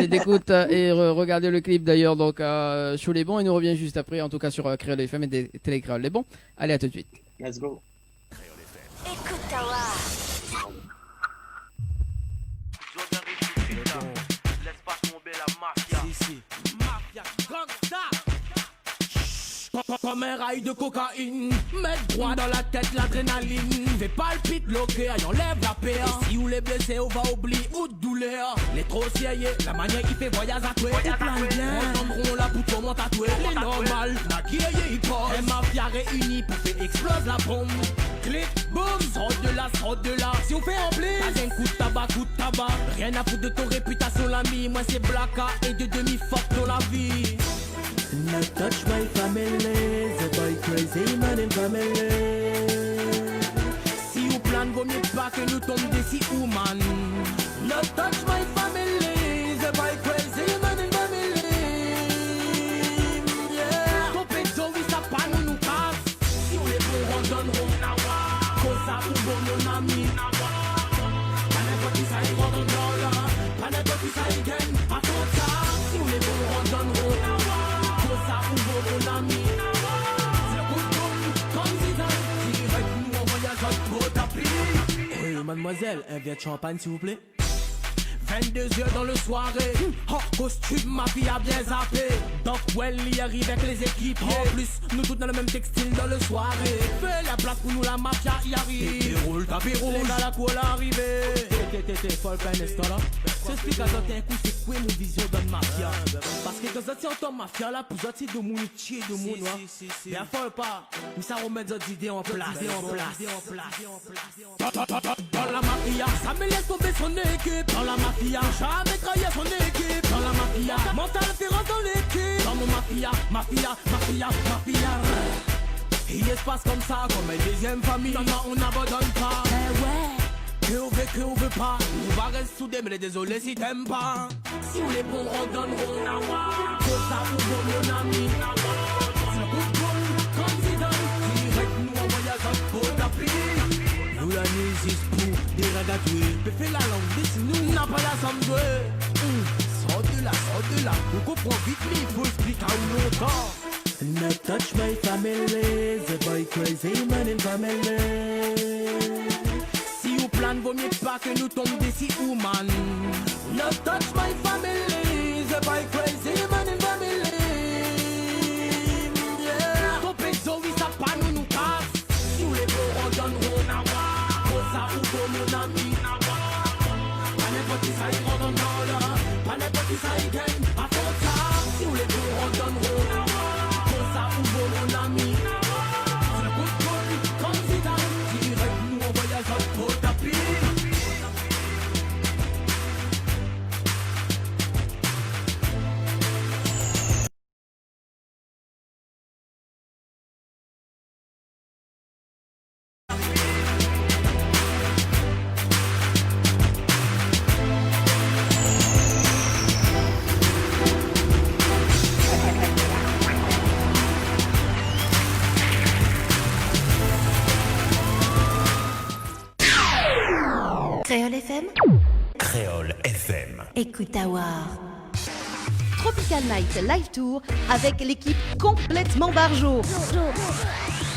C'est d'écoute et regardez le clip d'ailleurs donc sur les bons et nous revient juste après en tout cas sur Créole FM et des Télécréoles. Les bons, allez à tout de suite. Let's go. Écoute Tawa. Laisse pas tomber la mafia. Mafia gangsta. Comme un rail de cocaïne, mettre droit dans la tête l'adrénaline. Fais palpite bloqué, aïe enlève la paix. Et si vous les blessés, on va oublier ou de douleur. Les trop sérieux, la manière qui fait voyage à toi. Tout plein bien, entendront la bouche comment tatouer. Les normal, la qui est hip-hop. Un mafia réunis pour faire exploser la bombe. Clic, boum, sort de là. Si on fait en blé, pas un coup de tabac. Rien à foutre de ton réputation, l'ami. Moi c'est Blacka et de demi-fuck dans la vie. Not touch my family, the boy crazy man in family. Si vous plane, vaut mieux pas que nous tombe des si woman. Not touch my family, the boy crazy man in family. Yeah. Compétition, oui, ça pas nous casse. Si on est bon, on donneront. Cause ça ou bon, mon ami. Pas n'importe qui ça y va dans le dollar. Pas n'importe qui ça y gagne. Pas trop tard. Si on est bon, on donneront. Mon ami, c'est le coup de boum, comme Zidane. Direct, nous on voyage à trop tapis. Oui, mademoiselle, un verre de champagne s'il vous plaît. 22h dans le soirée, hors costume, ma fille a bien zappé. Doc Welly arrive avec les équipes. En plus, nous tous dans le même textile dans le soirée. Fais la place pour nous, la mafia y arrive. Tapis rouge, les gars, la cour l'arrivée. T'es folle, pas un instant là. S'explique à toi, t'es un coup, c'est quoi mon vision dans le mafia. Parce que quand ça entend mafia là, pour ça, c'est de mon métier, de mon noir. Bien folle pas, mais ça remet des idées en place. Dans la mafia, ça me laisse tomber son équipe. Dans la mafia, jamais trahi son équipe. Dans la mafia, mental féroce dans l'équipe. Dans mon mafia. Il se passe comme ça, comme une deuxième famille. Non, on n'abandonne pas. Eh ouais. Que on veut pas, on va rester soudés, mais désolé si t'aimes pas. Si on est bon, on donneront. Pour ça, on vaut mon ami. C'est le coup de boum, comme Zidane. Direct, nous on voyage à trop tapis. Nous la nuit, pour des ragatouilles. Mais fais la langue, dis-nous, n'a pas la somme jouée. Sors de là, on comprend vite, mais il faut expliquer à où longtemps. Not touch my family, the boy crazy man in family. Vaut mieux pas que nous tombe des si woman. Not touch my family, the boy crazy man in family. Yeah. Compétition, oui, ça pas nous casse. Sous les beaux, on donneront. Pour ça ou pour mon ami. Pas n'importe qui ça y rentre dans le dollar. Pas n'importe qui ça y gagne. Pas trop tard. Sous les beaux, on donneront. Pour ça ou pour mon ami. C'est le coup de boule, comme Zidane. Direct, nous on voyage à trop tapis. Créole FM. Créole FM. Écoute Tawa. Tropical Night Live Tour avec l'équipe complètement barjo.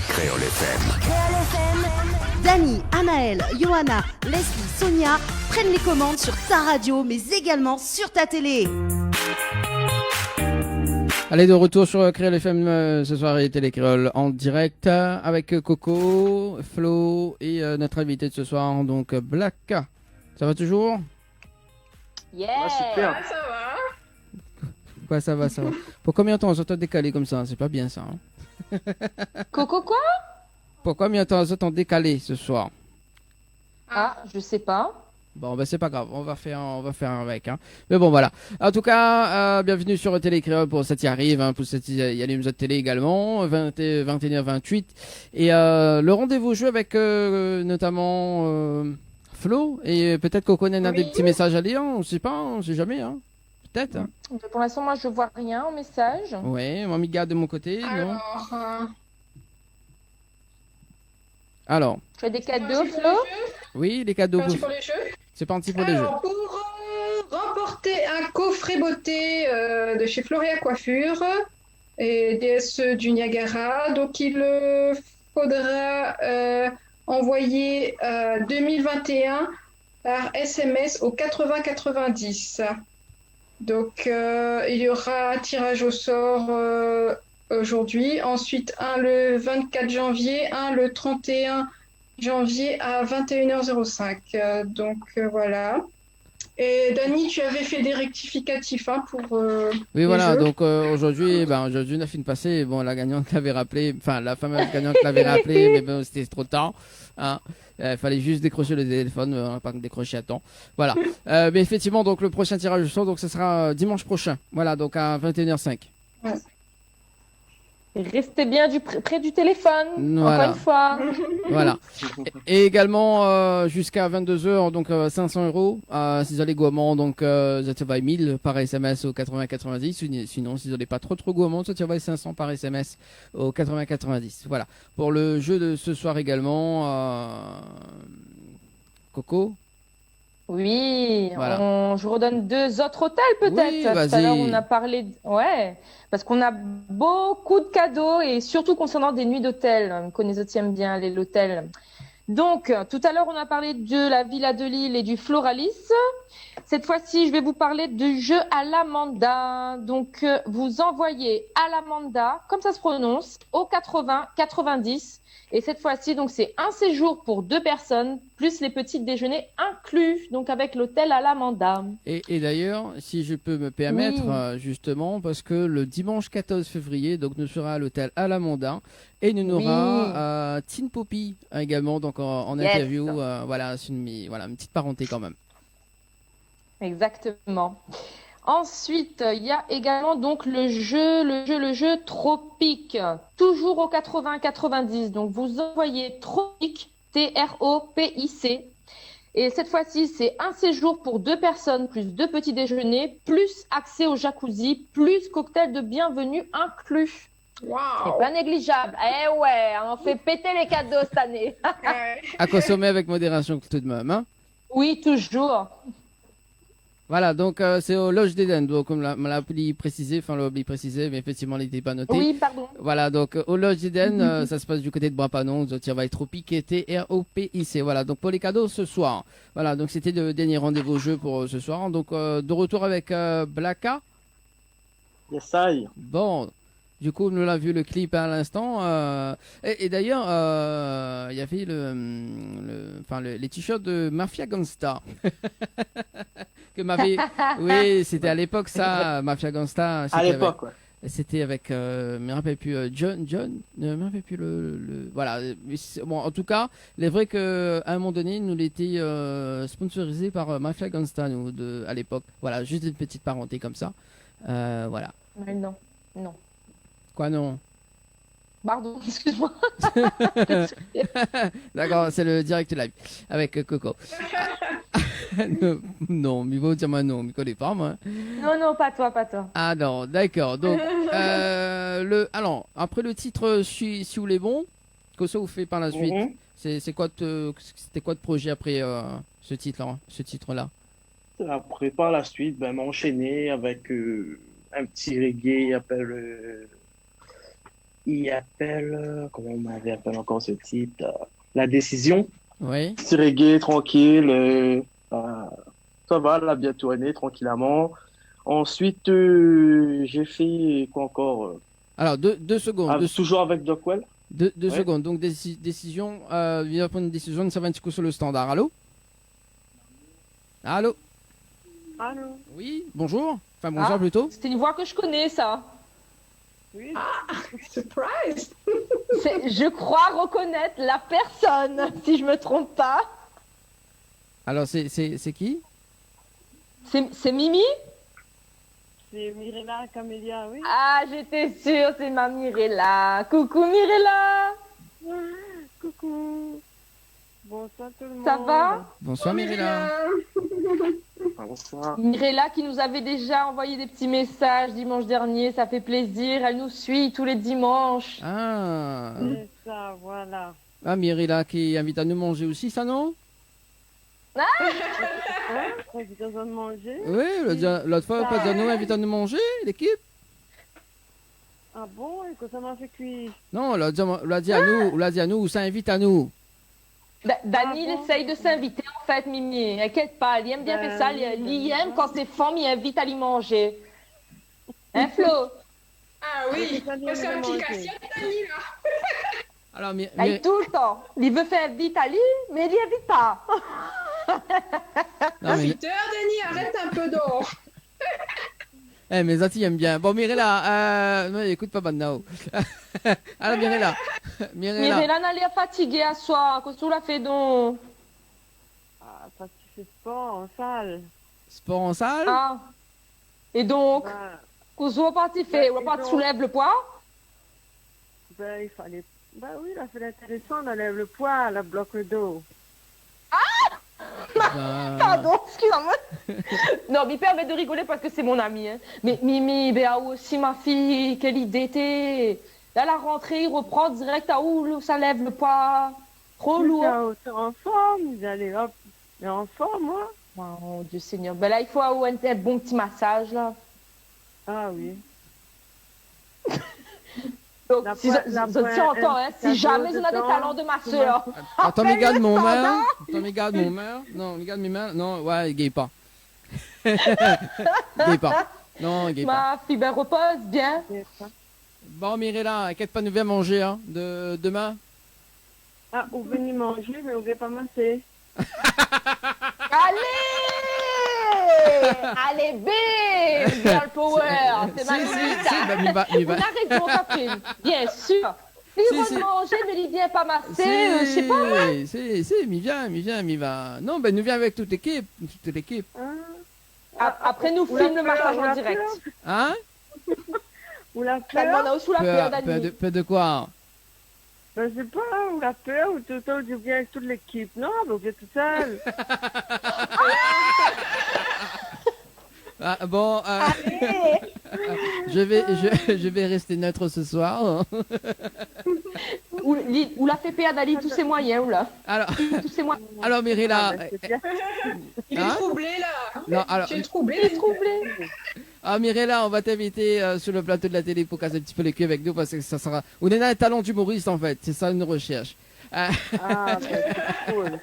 Créole FM. Créole FM. Dani, Anaël, Johanna, Leslie, Sonia prennent les commandes sur ta radio mais également sur ta télé. Allez, de retour sur Créole FM ce soir et Télécréole en direct avec Coco, Flo et notre invité de ce soir, donc Blacka. Ça va toujours? Yeah, super. Ah, ça va. Quoi, ça va. Pour combien de temps on s'entend décalé comme ça? C'est pas bien ça. Hein. Coco quoi? Pour combien de temps on s'entend décalé ce soir? Ah, je sais pas. Bon, ben c'est pas grave, on va faire avec. Hein. Mais bon, voilà. En tout cas, bienvenue sur Télécréole pour cette y arrive, hein, pour cette y a les de télé également, 21h28. Et le rendez-vous jeu avec notamment Flo et peut-être qu'on connaît des petits messages à lire, on sait pas, on sait jamais. Hein. Peut-être. Hein. Pour l'instant, moi, je vois rien en message. Ouais, mon amiga de mon côté, non. Alors. Tu as des cadeaux, Flo? Oui, les cadeaux. Parti pour les jeux. C'est parti pour les jeux. Alors, pour remporter remporté un coffret beauté de chez Floria Coiffure et déesse du Niagara. Donc, il faudra envoyer 2021 par SMS au 8090. Donc, il y aura un tirage au sort aujourd'hui. Ensuite, un le 24 janvier, un le 31 janvier à 21h05. Donc, voilà. Et Dani, tu avais fait des rectificatifs pour Oui, voilà, jeux. donc aujourd'hui, aujourd'hui, la fin passée, bon, la gagnante l'avait rappelé, enfin, la fameuse gagnante l'avait rappelé, mais bon, c'était trop tard. Hein. Fallait juste décrocher le téléphone, on n'a pas décroché à temps. Voilà. Mais effectivement, donc le prochain tirage au sort, donc ce sera dimanche prochain. Voilà, donc à 21h05. Ouais. Restez bien près du téléphone, Voilà. encore une fois. Voilà. Et également jusqu'à 22h, donc 500 €. Si vous allez gourmand, donc ça va 1000 par SMS au 80-90. Sinon, si vous n'allez pas trop gourmand, ça va 500 par SMS au 80-90. Voilà. Pour le jeu de ce soir également, Coco. Oui, Voilà. je redonne 2 autres hôtels peut-être. Oui, Tout à vas-y. l'heure, on a parlé. Ouais, parce qu'on a beaucoup de cadeaux et surtout concernant des nuits d'hôtel. Comme les autres aiment bien aller à l'hôtel. Donc, tout à l'heure, on a parlé de la Villa de Lille et du Floralis. Cette fois-ci, je vais vous parler du jeu à l'Amanda. Donc, vous envoyez à l'Amanda, comme ça se prononce, au 80-90. Et cette fois-ci, donc, c'est un séjour pour 2 personnes, plus les petits déjeuners inclus, donc avec l'hôtel à l'Amanda. Et d'ailleurs, si je peux me permettre, Oui. justement, parce que le dimanche 14 février, donc nous serons à l'hôtel Alamanda et nous aura Tin Poppy également, donc en Yes. interview. Voilà, c'est une petite parenté quand même. Exactement. Ensuite, il y a également donc le jeu Tropique, toujours au 80-90. Donc, vous envoyez Tropique, T-R-O-P-I-C. Et cette fois-ci, c'est un séjour pour 2 personnes, plus 2 petits déjeuners, plus accès au jacuzzi, plus cocktail de bienvenue inclus. Waouh! C'est pas négligeable. Eh ouais, on fait péter les cadeaux cette année. À consommer avec modération tout de même. Hein. Oui, toujours. Voilà, donc c'est au Loge d'Eden, donc comme l'a précisé, mais effectivement, il n'était pas noté. Oui, pardon. Voilà, donc au Loge d'Eden, ça se passe du côté de Bois-Panon, donc il va être Tropique et T-R-O-P-I-C. Voilà, donc pour les cadeaux ce soir. Voilà, donc c'était le dernier rendez-vous jeu pour ce soir. Donc de retour avec Blacka. Yes, I. Bon, du coup, nous l'avons vu le clip à l'instant. Et d'ailleurs, il y avait les t-shirts de Mafia Gangsta. que m'avait. Oui, c'était à l'époque ça, Mafia Gangsta. À l'époque, ouais. C'était avec, je me rappelle plus, John, je me rappelle plus voilà. Bon, en tout cas, il est vrai qu'à un moment donné, nous l'étions sponsorisé par Mafia Gangsta, nous, à l'époque. Voilà, juste une petite parenté comme ça. Voilà. Mais non. Quoi, non? Pardon, excuse-moi. D'accord, c'est le direct live avec Coco. Non, mais faut dire moi non, mais connais pas moi. Non, pas toi. Ah non, d'accord. Donc, alors, après le titre, si vous voulez bon, que ça vous fait par la suite. C'était quoi de projet après ce titre-là? Après, par la suite, m'enchaîner avec un petit reggae, comment on m'avait appelé encore ce titre? La Décision. Oui. Petit reggae, tranquille. Ça va, là, bien tourné, tranquillement. Ensuite, j'ai fait quoi encore? Alors, 2 secondes. Toujours avec Dockwell. 2 secondes. Donc, décision. Il va prendre une décision. Ça va un petit coup sur le standard. Allô? Allô? Oui, bonjour. Enfin, bonjour plutôt. C'est une voix que je connais, ça. Oui. Ah, surprise! Je crois reconnaître la personne, si je me trompe pas. Alors, c'est qui? C'est Mimi? C'est Mirella Camélia, oui. Ah, j'étais sûre, c'est ma Mirella. Coucou Mirella. Coucou. Bonsoir tout le monde. Ça va? Bonsoir Mirella. Bonsoir. Mirella qui nous avait déjà envoyé des petits messages dimanche dernier, ça fait plaisir. Elle nous suit tous les dimanches. Ah. C'est ça, voilà. Ah, Mirella qui invite à nous manger aussi, ça non? Hein? Invitation de manger? Oui, l'autre fois, pas de nous invite à nous manger, l'équipe. Ah bon? Et que ça m'a fait cuire? Non, on l'a dit à nous, ça invite à nous. Dani, il essaye de s'inviter en fait, Mimi. Inquiète pas, il aime bien faire ça. Il aime quand ses femmes il invite à lui manger. Hein, Flo? Ah oui, parce qu'un petit casse-tête, Dani, là. Alors, tout le temps. Il veut faire vite à lui, mais il n'y invite pas. Profiteur, Dani, arrête un peu d'or. Mes Zati aiment bien. Bon, Mirella, non, écoute pas maintenant. Alors, Mirella. Mirella, elle est fatiguée à soir. Qu'est-ce que tu l'as fait donc? Ah, parce que tu fais sport en salle. Sport en salle? Ah. Et donc, qu'est-ce que tu fais? On va pas soulève le poids? Ben, il fallait. Ben oui, là, c'est intéressant, on enlève le poids, la bloque le dos. Pardon, excuse-moi. Non, mais permet de rigoler parce que c'est mon ami. Hein. Mais Mimi, Béa aussi, ma fille, quelle idée t'es. Là, la rentrée, il reprend direct à où ça lève le poids. Trop lourd. T'es en forme, vous allez hop. Mais en forme, moi. Oh, Dieu Seigneur. Ben là, il faut un bon petit massage, là. Ah oui. Donc, si jamais on a des talents de masseur. Attends, mais garde mon main. Attends, mais garde mon main. Non, mais garde mes mains. Non, ouais, il gaye pas. Gaye pas. Non, gaye pas. Ma fille, ben repose bien. Bon, Mirella, inquiète pas, nous viens manger, hein, demain. Ah, vous venez manger, mais vous n'avez pas massé. Allez, bien le power. C'est magnifique. On arrête pour Catherine. Bien sûr. Il veut manger, mais il vient pas masser. Je sais pas. Si, il va. Non, ben nous viens avec toute l'équipe. Après, nous filme le massage en direct. Hein? Ou la peur. Sous la peur, Dani. Peu de quoi? Ben, je sais pas, ou la peur, ou tout le temps, je viens avec toute l'équipe. Non, donc j'ai tout seul. Ah, bon, je vais rester neutre ce soir. Ou la fait PA Dali, tous ses moyens, ou là. Alors Mirella. Il est troublé, là. Non, alors. Tu es troublé. Ah, Mirella, on va t'inviter sur le plateau de la télé pour casser un petit peu les culs avec nous parce que ça sera. On est un talent d'humoriste en fait, c'est ça une recherche. C'est cool.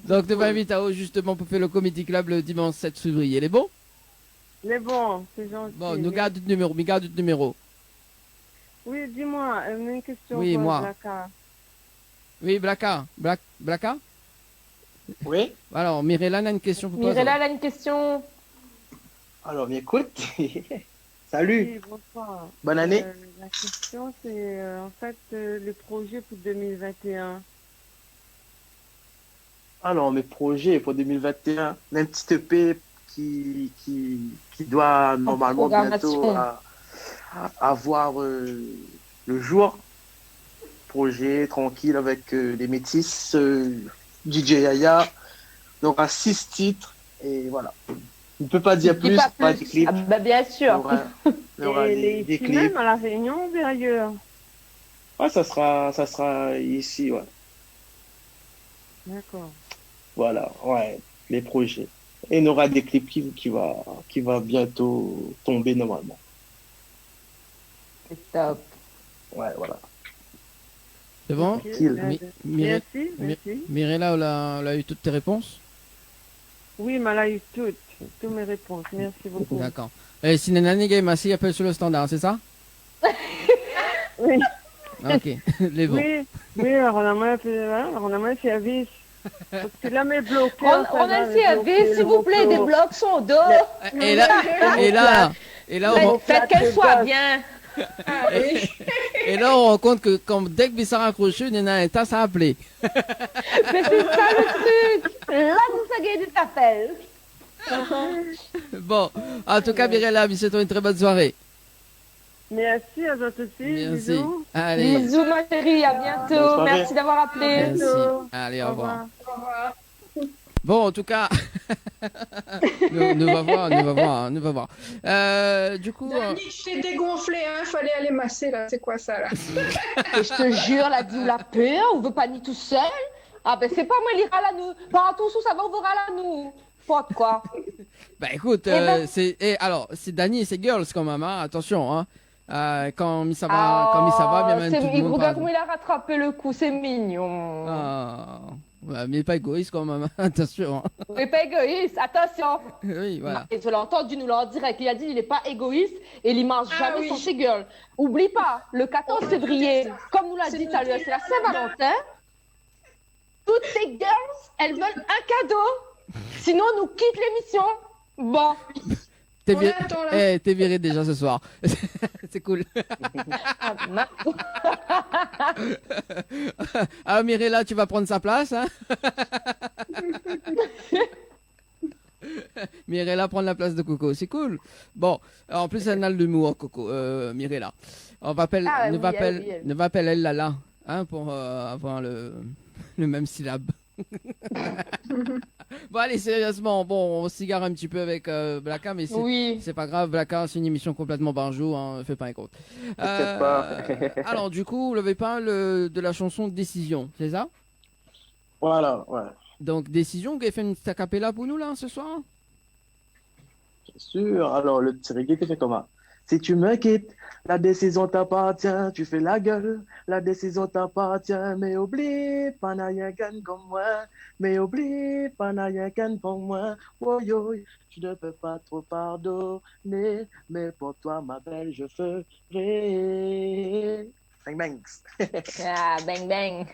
Donc, tu m'invites à justement pour faire le Comedy Club le dimanche 7 février. Il est bon? Il est bon, c'est gentil. Bon, nous garde le numéro. Oui, dis-moi, une question. Oui, pour moi. Blacka. Oui, Blacka? Oui. Alors, Mirella a une question pour toi. Mirella a une question. Alors, mais écoute. Salut. Oui, bonsoir. Bonne année. La question, c'est en fait le projet pour 2021. Alors, mes projets pour 2021, un petit EP qui doit normalement bientôt avoir le jour. Projet tranquille avec les métis, DJ Yaya. Donc, à 6 titres. Et voilà. On ne peut pas dire plus, pas de clips. Ah, bah, bien sûr. Il y aura des clips. Même à La Réunion ou ailleurs? Ouais, ça sera ici, ouais. D'accord. Voilà, ouais, les projets. Et il y aura des clips qui va bientôt tomber normalement. C'est top. Ouais, voilà. C'est bon? Okay, merci. Mirella, on a eu toutes tes réponses? Oui, mais elle a eu toutes mes réponses. Merci beaucoup. D'accord. Et si Nanani Game assis appelle sur le standard, c'est ça? Oui. Ok, les bons. Oui, alors on a moins de service. Parce que là, mes blocs. On a le service, s'il vous plaît, des blocs sont d'or. Et là, faites qu'elle soit bien. Et là, on rend compte que dès que Bissar a accroché, Nena est à s'appeler. Mais c'est ça le truc. Là, vous savez des appels. Bon, en tout cas, Mirella, souhaitons une très bonne soirée. Merci à toi aussi. Merci. Bisous. Allez. Bisous, ma chérie. À bientôt. Merci d'avoir appelé. Merci. Allez, au revoir. Au revoir. Bon, en tout cas, nous va voir. Du coup, Dani, tu t'es dégonflé, hein. Fallait aller masser là. C'est quoi ça là? Et je te jure, la peur, on veut pas ni tout seul. Ah ben c'est pas moi l'ira là nous. Par tout sous ça va ouvrir là nous. Pote quoi. Bah écoute, ben- alors c'est Dany et c'est girls quand même, hein, attention, hein. Quand ça va, bien même tout le monde. Regarde comment il a rattrapé le coup, c'est mignon. Ah, ouais, mais pas égoïste quand même, attention. Hein. Mais pas égoïste, attention. Oui, voilà. Et je l'ai entendu nous en direct. Il a dit il n'est pas égoïste et il mange jamais sans ses girls. Oublie pas, le 14 février, comme nous l'a dit tout à l'heure, c'est la Saint-Valentin. Toutes ces girls, elles veulent un cadeau. Sinon, on nous quitte l'émission. Bon. T'es viré déjà ce soir. C'est cool. Ah, Mirella, tu vas prendre sa place, hein. Mirella prend la place de Coco, c'est cool. Bon, en plus elle a de l'humour, Coco, Mirella. On va appeler, ne va appeler elle là, hein, pour avoir le même syllabe. Bon allez, sérieusement, bon on s'égare un petit peu avec Blacka, mais c'est pas grave, Blacka c'est une émission complètement barjou, hein, fais pas un compte. Alors du coup, vous l'avez pas de la chanson Décision, c'est ça? Voilà, ouais. Donc Décision, vous avez fait une petite acapella pour nous là ce soir? Bien sûr, alors le petit reggae fait comment? Si tu me quittes, la décision t'appartient, tu fais la gueule, la décision t'appartient, mais oublie, pas n'a rien qu'un comme moi, mais oublie, pas n'a rien qu'un pour moi, oh yo, je ne peux pas trop pardonner, mais pour toi, ma belle, je ferai. Bang bang. Ah, bang bang.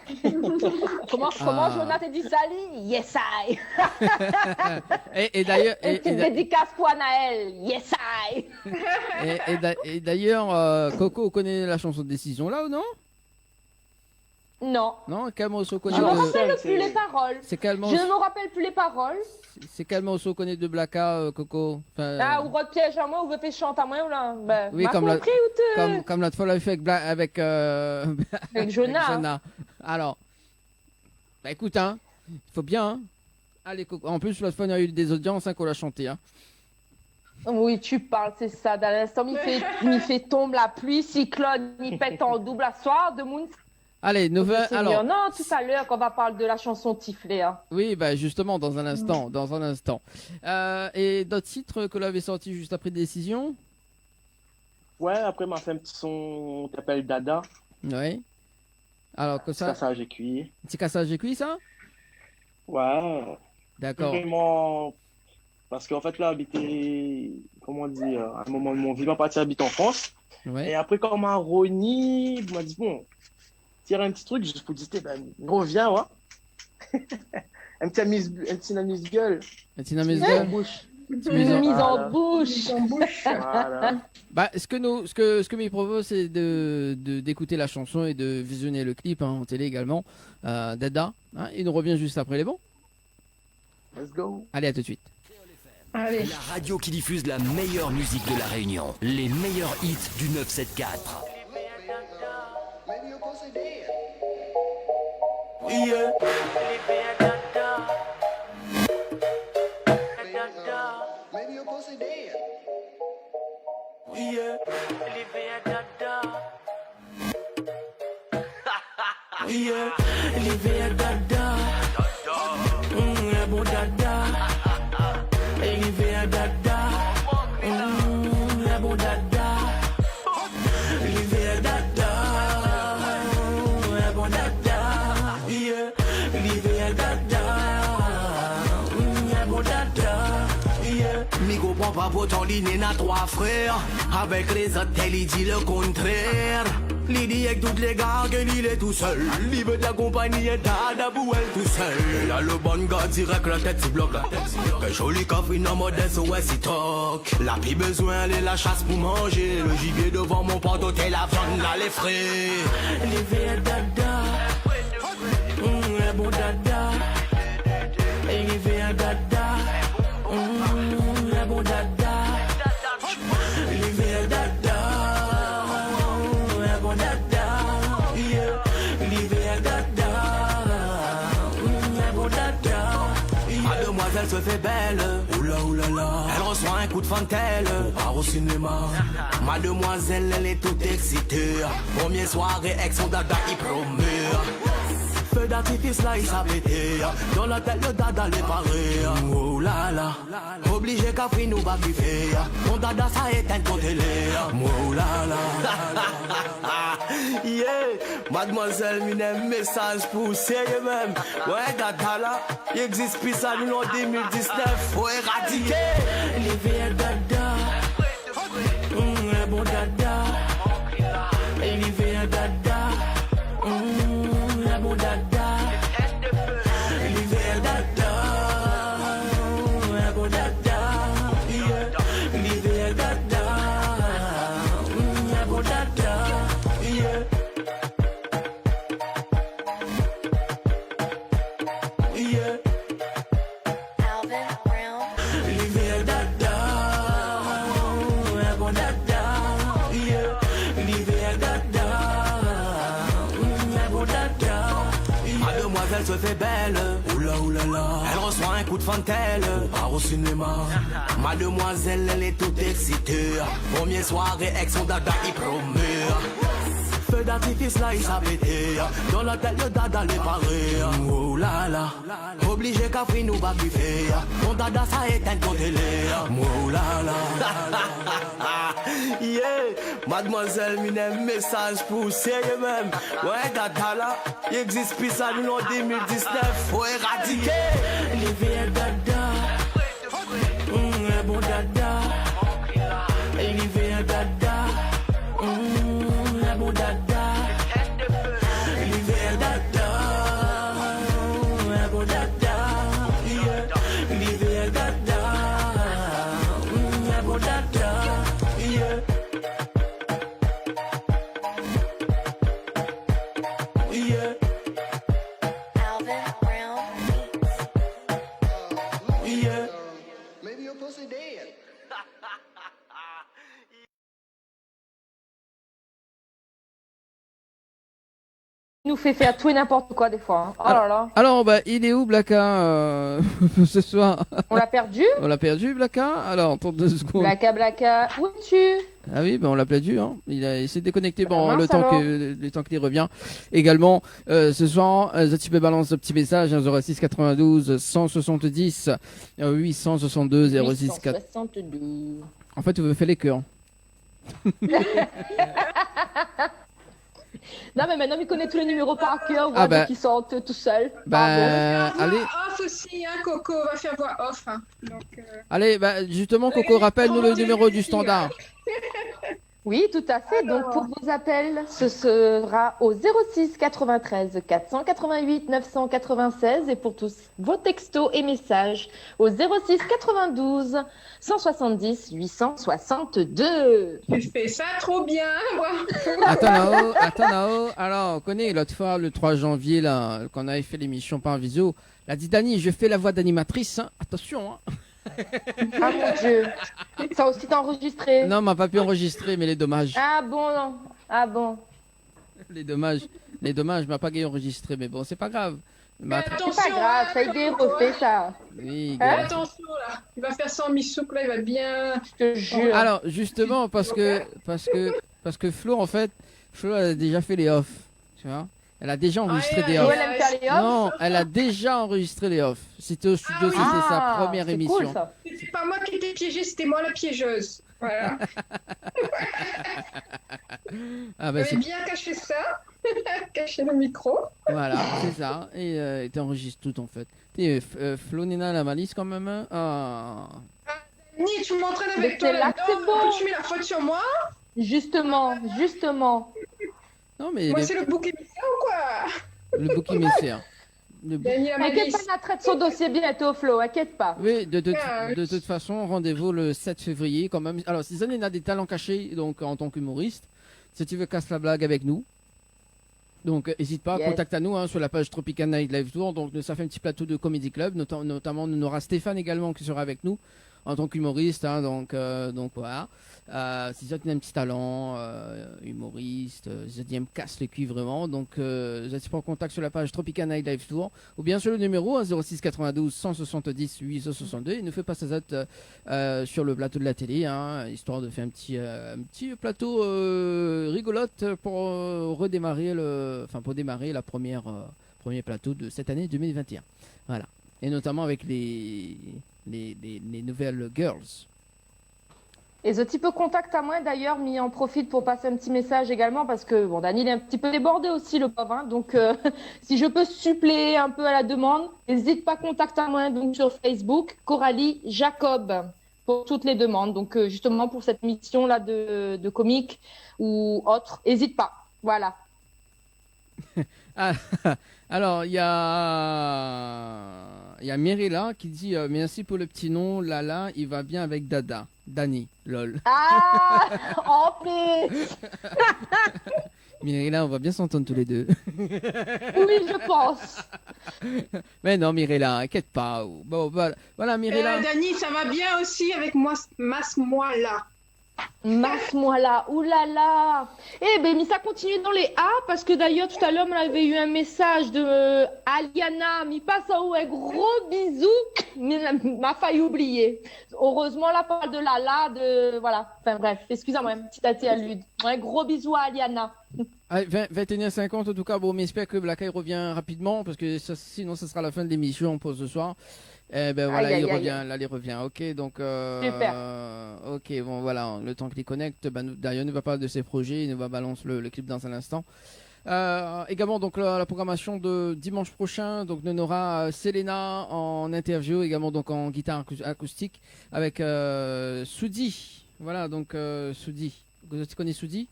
Comment Jonathan dit ça, lui? Yes, I. et d'ailleurs. Une petite dédicace pour Anaël. Yes, I. Et d'ailleurs, Coco connaît la chanson de Décision là ou non? Non. Non, quel morceau connaît Je ne me rappelle plus les paroles. Je ne me rappelle plus les paroles. C'est quel morceau connaît de Blacka, Coco? Ah, ou Rod piège à moi, ou veut faire chanter à moi, ou là. Ben, oui, comme l'autre fois, l'avait fait avec Jonah. Alors, bah écoute, hein, il faut bien, hein. Allez, Coco. En plus, l'autre fois, on a eu des audiences, hein, qu'on l'a chanté, hein. Oui, tu parles, c'est ça. Dans l'instant, il fait tomber la pluie, cyclone, il pète en double à soir, de monde. Allez, alors. Non, tout à l'heure, quand on va parler de la chanson Tiflé. Hein. Oui, bah justement, dans un instant. Et d'autres titres que l'avait sorti juste après Décision? Ouais, après, m'a fait un petit son qui s'appelle Dada. Oui. Alors, que ça. Petit cassage et cuit. Petit cassage et cuit, ça? Ouais. D'accord. Vraiment. Parce qu'en fait, là, habiter. Comment dire? À un moment de mon vie, ma partie habite en France. Ouais. Et après, quand on m'a rogné, il m'a dit, bon. Tire un petit truc, juste pour dire, ben, reviens, ouais. un petit amuse-gueule. Un petit amuse-gueule. Une mise en bouche. Voilà. Bah, ce que m'y propose, c'est d'écouter la chanson et de visionner le clip, hein, en télé également. Dada, hein, il nous revient juste après les bons. Let's go. Allez, à tout de suite. Allez. La radio qui diffuse la meilleure musique de la Réunion. Les meilleurs hits du 974. Yeah. Livia dada. La bon dada. Livia dada. La bon dada. Livia dada. La bon dada. Yeah. Livia dada. La bon dada. Yeah. Mi comprend pas pourtant l'île n'a trois frères. Avec les autres, il dit le contraire. Il dit avec toutes les gars qu'il est tout seul. Il veut t'accompagner, t'as d'abou elle tout seul. Il a le bon gars direct, la tête s'y bloque. Que joli coffre, en mode SOS, il toque. La pire besoin, elle est la chasse pour manger. Le gibier devant mon poteau, t'es la viande, là les frais. Les verres dada. La bon dada. Les verres dada. La bon dada. Les verres dada. La bon dada. Yeah. Les verres dada. La bon dada. Mademoiselle se fait belle. Oula oulala. Elle reçoit un coup de fantelle. On part au cinéma. Mademoiselle, elle est toute excitée. Première soirée, ex son dada, il promet. Feu d'artifice d'artifice là, il s'appêtait. Dans la tête, le dada les paré. Oh là là, obligé qu'à fin nous va kiffer. Mon dada, ça éteint ton télé. Oh là là. Yeah, mademoiselle, mine message pour sérieux même. Ouais, dada là, il existe plus ça nous en 2019. Faut éradiquer les vieux dada. Un bon dada. Et les vieux dada. Un bon dada. Les vieux dada. Un bon dada. Yeah. Les vieux dada. Un bon dada. Yeah. Yeah. Alvin Brown. Les vieux dada. Un bon dada. Yeah. Les vieux dada. Un bon dada. Mademoiselle se fait belle. Oula oulala. Elle reçoit un coup de fantelle. Part au cinéma. Mademoiselle, elle est toute excitée. Premier soirée, ex son dada, il promeut. Feu d'artifice là, il s'appêtait. Dans la tête, le dada les paré. Oh là là. Obligé qu'à fin nous va kiffer. Mon dada, ça éteint ton télé. Oh là là. Yeah. Mademoiselle, mine message pour sérieux même. Ouais, dada là, il existe plus ça nous en 2019. Faut éradiquer les vieux dada. Un bon dada. Et les vieux dada. Un bon dada. Les vieux dada. Un bon dada. Yeah. Les vieux dada. Un bon dada. Yeah. Yeah. Alvin Brown. Yeah. Maybe your pussy dead. Il nous fait faire tout et n'importe quoi des fois. Hein. Oh là là. Alors, bah, il est où, Blacka, ce soir? On l'a perdu. On l'a perdu, Blacka? Alors, pour 2 secondes. Blacka, où es-tu? Ah oui, bah, on l'a perdu, hein. Il s'est déconnecté, bon, mince, le temps alors. qu'il revient. Également, ce soir, tu peux balancer un petit message, hein, 06 92 170 862 06 4. 862. En fait, tu veux faire les cœurs. Non, mais maintenant, il connaît tous les numéros par cœur. Ah bah. Donc, ils sortent tout seuls. Bah, allez. Voix off aussi, hein, Coco va faire voix off. Hein. Donc, Allez, bah, justement, Coco, rappelle-nous le numéro du standard. Oui, tout à fait. Donc, pour vos appels, ce sera au 06 93 488 996. Et pour tous vos textos et messages, au 06 92 170 862. Tu fais ça trop bien, moi. Attends là-haut. Alors, on connaît l'autre fois, le 3 janvier, là, qu'on avait fait l'émission par visio. Elle a dit, Dani, je fais la voix d'animatrice. Hein. Attention, hein. Ah mon Dieu. Ça aussi t'as enregistré. Non, on m'a pas pu enregistrer, mais les dommages. Ah bon, non. Ah bon. Les dommages, m'a pas gagné enregistré, mais bon, c'est pas grave. Mais C'est attention, pas grave, ça a été refait ça. Oui, Hein? attention là. Il va faire ça en mi-soupe, là, il va bien. Je te jure. Alors, justement, parce que Flo, en fait, Flo, elle a déjà fait les off, tu vois. Elle a déjà enregistré des off. Flo, elle aime faire les off. Non, elle a déjà enregistré les off. C'était au studio, oui. c'était sa Ah, première c'est émission. cool, ça. C'est pas moi qui étais piégée, c'était moi la piégeuse. Voilà. Ah bah, J'avais bien caché ça. Caché le micro. voilà, c'est ça. Et t'enregistres tout, en fait. Flo, Nina, la malice, quand même. Hein. Ah. Ni, tu m'entraînes Mais avec toi c'est là que là-dedans. c'est bon. Tu mets la faute sur moi. Justement. Non, mais Moi, c'est le bouc émissaire ou quoi? le bouc émissaire. Dani la Inquiète pas, malice. on traite son dossier bientôt, Flo, inquiète pas. Oui, de toute façon, rendez-vous le 7 février quand même. Alors, si Zanine a des talents cachés, donc en tant qu'humoriste, si tu veux casser la blague avec nous, donc n'hésite pas, Yes. contacte à nous hein, sur la page Tropical Night Live Tour. Donc ça fait un petit plateau de Comedy Club, notamment on aura Stéphane également qui sera avec nous. en tant qu'humoriste, hein, donc voilà. Si ça a un petit talent, humoriste, si me casse les culs vraiment, donc je prends contact sur la page Tropical Night Live Tour ou bien sur le numéro 06 92 170 862 et nous fait passer ça sur le plateau de la télé, hein, histoire de faire un petit plateau rigolote pour redémarrer pour démarrer la premier plateau de cette année 2021. Voilà. Et notamment avec les nouvelles girls. Et ce petit peu contact à moi d'ailleurs, m'y en profite pour passer un petit message également parce que bon, Dany il est un petit peu débordé aussi le pauvre, hein, donc si je peux suppléer un peu à la demande, n'hésite pas contact à moi donc sur Facebook, Coralie Jacob pour toutes les demandes. Donc justement pour cette mission là de comique ou autre, n'hésite pas. Voilà. Alors il y a Mirella qui dit merci pour le petit nom, Lala, il va bien avec Dada. Dany, lol. Ah, en plus. Mirella, on va bien s'entendre tous les deux. Oui, je pense. Mais non, Mirella, inquiète pas. Bon, voilà, Mirella. Dany, ça va bien aussi avec moi, masse-moi là. Masse-moi là, oulala. Eh ben, mais ça continue dans les A parce que d'ailleurs tout à l'heure on avait eu un message de Aliana, m'y passe un gros bisou, mais m'a failli oublier. Heureusement la parole de Lala, voilà. Enfin bref, excusez-moi, un petit athée à Lude. Un gros bisou à Aliana. 21h50 en tout cas, bon, mais j'espère que Black Eye revient rapidement parce que sinon ça sera la fin de l'émission pour ce soir. Eh ben voilà, il revient. Ok, donc super. Ok, bon voilà, le temps qu'il connecte, d'ailleurs il nous va parler de ses projets, il nous va balancer le clip dans un instant. Également donc la programmation de dimanche prochain, donc on aura Selena en interview, également donc en guitare acoustique avec Soudi. Voilà, donc Soudi. Tu connais Soudi?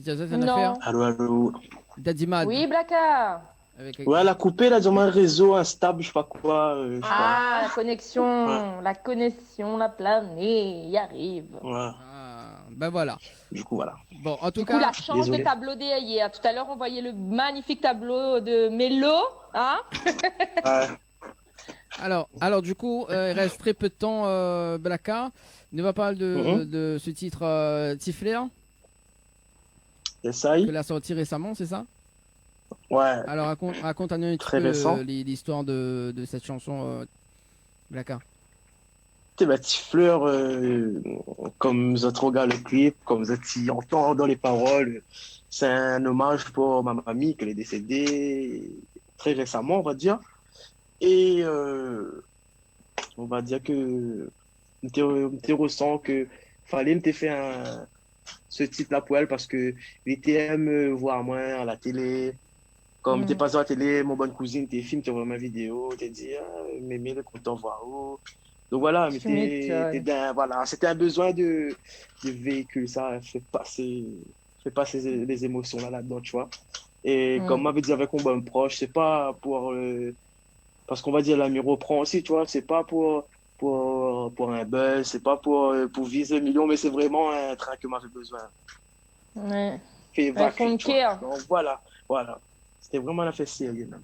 Non. Allô. Daddy Mad. Oui, Blacka. Ouais, elle a coupé là dans un réseau instable, je sais pas quoi. La connexion, la planète, y arrive. Ouais. Ben voilà. Du coup, voilà. Bon, en tout Du cas. coup, la chance des tableaux des hier. Tout à l'heure, on voyait le magnifique tableau de Mélo, hein. Ouais. Alors du coup, il reste très peu de temps, Blacka. Il nous va parler de ce titre Tifler. Ça y est. Que l'a sorti récemment, c'est ça? Ouais. Alors raconte-nous un Très petit récent. peu l'histoire de cette chanson, Blacka. Petit fleur, comme vous regarde le clip, comme vous entend dans les paroles, c'est un hommage pour ma mamie qui est décédée très récemment, on va dire. Et on va dire que je ressens que fallait me faire ce titre-là pour elle parce que j'étais me voir moi à la télé. Comme t'es passé à la télé, mon bonne cousine, t'es filmé, t'es voir ma vidéo, t'es dit, mémé, content voir où. Donc voilà, mais voilà, c'était un besoin de véhiculer ça, fait passer les émotions là-dedans, tu vois. Et comme m'avait dit avec mon bon proche, c'est pas pour parce qu'on va dire la Miro prend aussi, tu vois, c'est pas pour un buzz, c'est pas pour viser 1 million, mais c'est vraiment un train que m'avait besoin. Ouais. Fait évacuer, tu vois. Care. Donc voilà. C'était vraiment la fête sérieux même.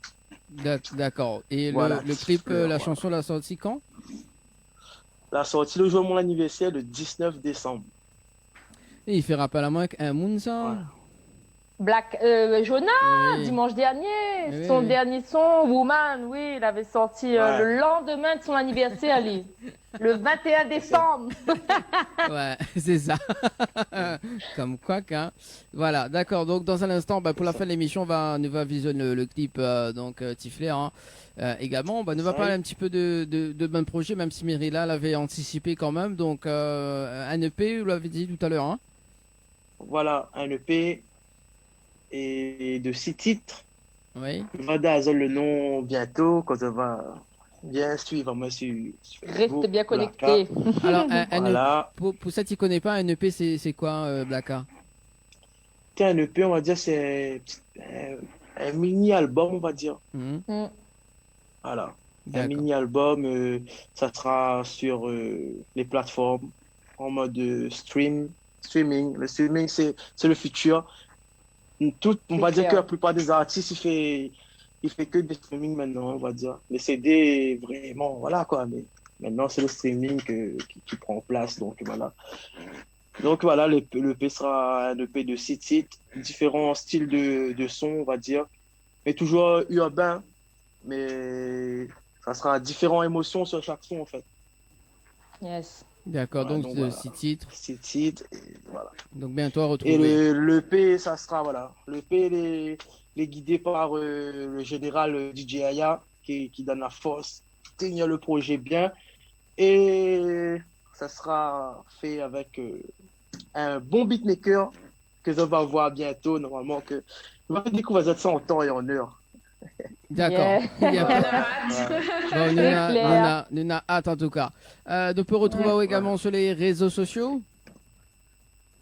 D'accord. Et voilà, le clip, fleur, la chanson, l'a sorti quand? La sortie le jour de mon anniversaire, le 19 décembre. Et il fait rappel à moi un Moon ça. Jonah, Oui. dimanche dernier, Oui, son oui. dernier son, Woman, oui, il avait sorti le lendemain de son anniversaire, lui, le 21 décembre. Ouais, c'est ça. Comme quoi qu'un. Voilà, d'accord. Donc dans un instant, pour la fin de l'émission, on va visionner le clip Tifler. Hein. Également, on va parler un petit peu de bon projet, même si Mirella l'avait anticipé quand même. Donc un EP, vous l'avez dit tout à l'heure. Hein. Voilà, un EP et de 6 titres. Oui. Vada le nom bientôt quand on va bien suivre moi sur Reste bien connecté. Alors, voilà. pour ça, tu connais pas un EP, c'est quoi, Blacka? Un EP, on va dire, c'est un mini-album, on va dire. Voilà. Un mini-album, ça sera sur les plateformes en mode streaming. Le streaming, c'est le futur. On va dire que la plupart des artistes, il fait que des streaming maintenant, on va dire. Les CD, vraiment, voilà quoi. Mais Maintenant, c'est le streaming qui prend place. Donc voilà, l'EP sera un EP de 6 titres, différents styles de son, on va dire, mais toujours urbain, mais ça sera différentes émotions sur chaque son en fait. Yes. D'accord, Voilà, donc voilà. 6 titres. 6 titres, et voilà. Donc bientôt à Et retrouver. l'EP, ça sera, voilà, l'EP, il est guidé par le général DJ Aya, qui donne la force, tenir le projet bien, et ça sera fait avec un bon beatmaker que ça va voir bientôt, normalement, que on va découvrir ça en temps et en heure. D'accord. Yeah. Il y a On pas- a hâte. Bon, nous a hâte en tout cas. On peut retrouver également sur les réseaux sociaux.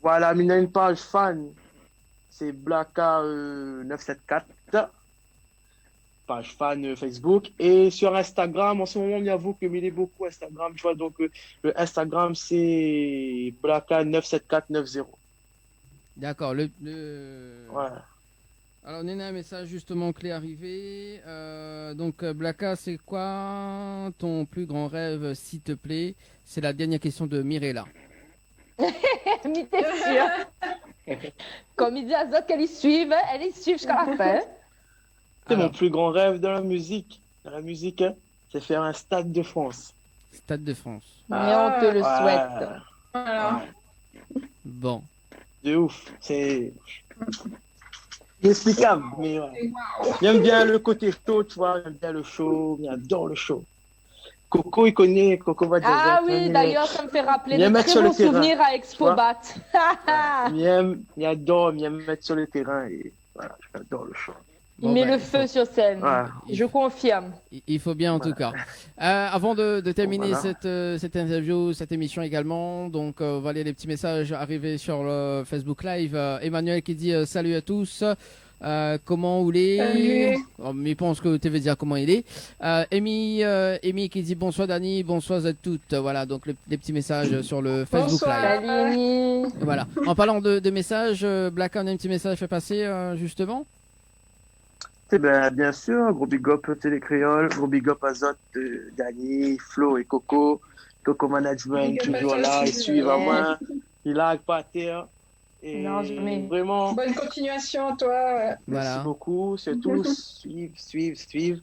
Voilà, il y a une page fan, c'est Blacka 974, page fan Facebook. Et sur Instagram, en ce moment, j'avoue que il est beaucoup Instagram, tu vois, donc le Instagram, c'est Blacka 97490. D'accord. Ouais. Alors, on a un message justement clé arrivé. Donc, Blacka, c'est quoi ton plus grand rêve, s'il te plaît? C'est la dernière question de Mirella. Mais t'es sûr? Comme il dit à Zot qu'elle y suive, elle y suit jusqu'à la fin. C'est mon Alors. plus grand rêve dans la musique. Hein, c'est faire un Stade de France. Stade de France. Mais on te le Ouais. souhaite. Voilà. Bon. De ouf. C'est inexplicable. Mais ouais. J'aime bien le côté show, tu vois. J'aime bien le show. J'adore le show. Coco, il connaît. Coco va dire. Ah oui, d'ailleurs, ça me fait rappeler Viens de mettre très sur le bons terrain. souvenirs à Expobat. Il adore me mettre sur le terrain. Et voilà, j'adore le show. Il met le feu sur scène. Ouais. Je confirme. Il faut bien en tout cas. Avant de terminer Voilà. cette interview, cette émission également, donc on va lire les petits messages arrivés sur le Facebook Live. Emmanuel qui dit salut à tous. Comment vous l'est? Salut. Oh, mais il pense que tu veux dire comment il est. Amy qui dit bonsoir Dani, bonsoir à toutes. Voilà, donc les petits messages sur le Facebook Bonsoir. Live. Salut, Amy. Voilà. En parlant de messages, Blacka, on a un petit message fait passer justement. Eh ben, bien sûr, gros big up Télécréole, gros big up à Zot, Dani, Flo et Coco. Coco Management, Big up à toujours toi là, aussi, ils suivent à yes. moi. Ils lag pas à terre. Et Non, jamais. vraiment, Bonne continuation, toi. Voilà. merci beaucoup. C'est tout. Suivre.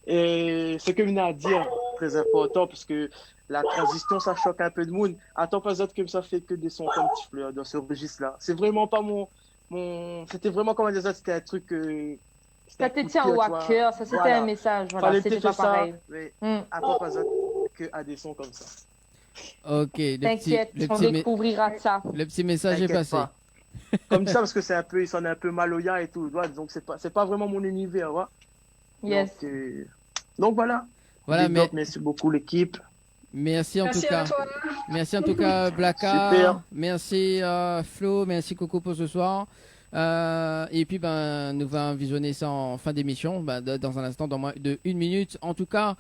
Et ce que je venais à dire, très important, parce que la transition, ça choque un peu de monde. Attends pas Zot que ça fait que des sons comme Petit Fleur dans ce registre-là. C'est vraiment pas mon... C'était vraiment comme des autres, c'était un truc... Ça te tient au cœur, ça c'était Voilà. un message. Voilà, Fallait c'était peut-être pas ça, pareil. mais Hmm. attends pas Zot que à des sons comme ça. Ok, T'inquiète, le on petit, découvrira ça. le petit message est T'inquiète passé. pas. Comme ça, parce que c'est un peu, il s'en est un peu maloya et tout, ouais, donc c'est pas vraiment mon univers, ouais. Yes. Donc voilà. Voilà, Big mais up, merci beaucoup l'équipe. merci en Merci tout cas. à toi. Merci en tout cas Blacka. Super. Merci Flo, merci Coco pour ce soir. Et puis nous allons visionner ça en fin d'émission, dans un instant, dans moins de 1 minute. En tout cas,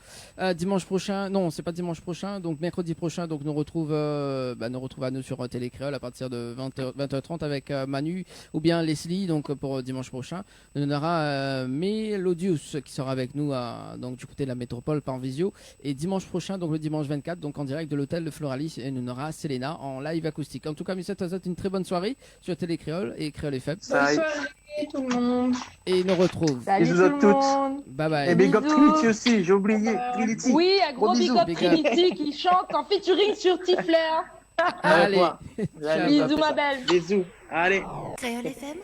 dimanche prochain, non, c'est pas dimanche prochain, donc mercredi prochain, donc nous retrouve à nous sur Télécréole à partir de 20h30 avec Manu ou bien Leslie, donc pour dimanche prochain. On aura Mélodius qui sera avec nous donc du côté de la métropole par visio. Et dimanche prochain, donc le dimanche 24, donc en direct de l'hôtel de Floralis, et nous aura Selena en live acoustique. En tout cas, Monsieur Tazat, une très bonne soirée sur Télécréole et Créole FM. Bonne Bye. soirée, tout le monde. Et il nous retrouve. Salut Bisous tout à le toutes. monde. Bye bye. Et big up Bisous. Trinity aussi, j'ai oublié. Trinity. Oui, un gros Gros big bisous. up Big up. Trinity qui chante en featuring sur Tiflair. Allez. Allez, Bisous ma belle. Bisous. Allez. Créole FM,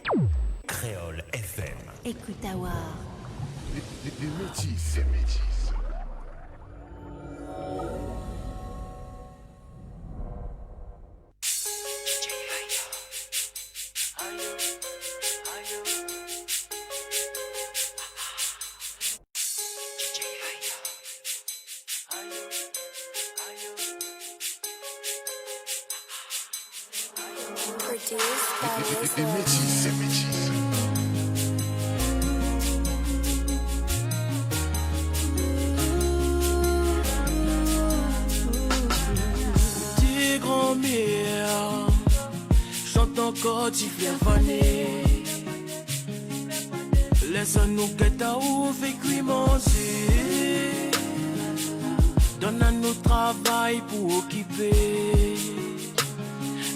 Créole FM. écoute à voir. Les métis. Produced by Les Rizzo. métis. Petit grand-mère, chante encore du fané. Laisse-nous qu'être à ouf et cuit manger. Donne à nos travail pour occuper.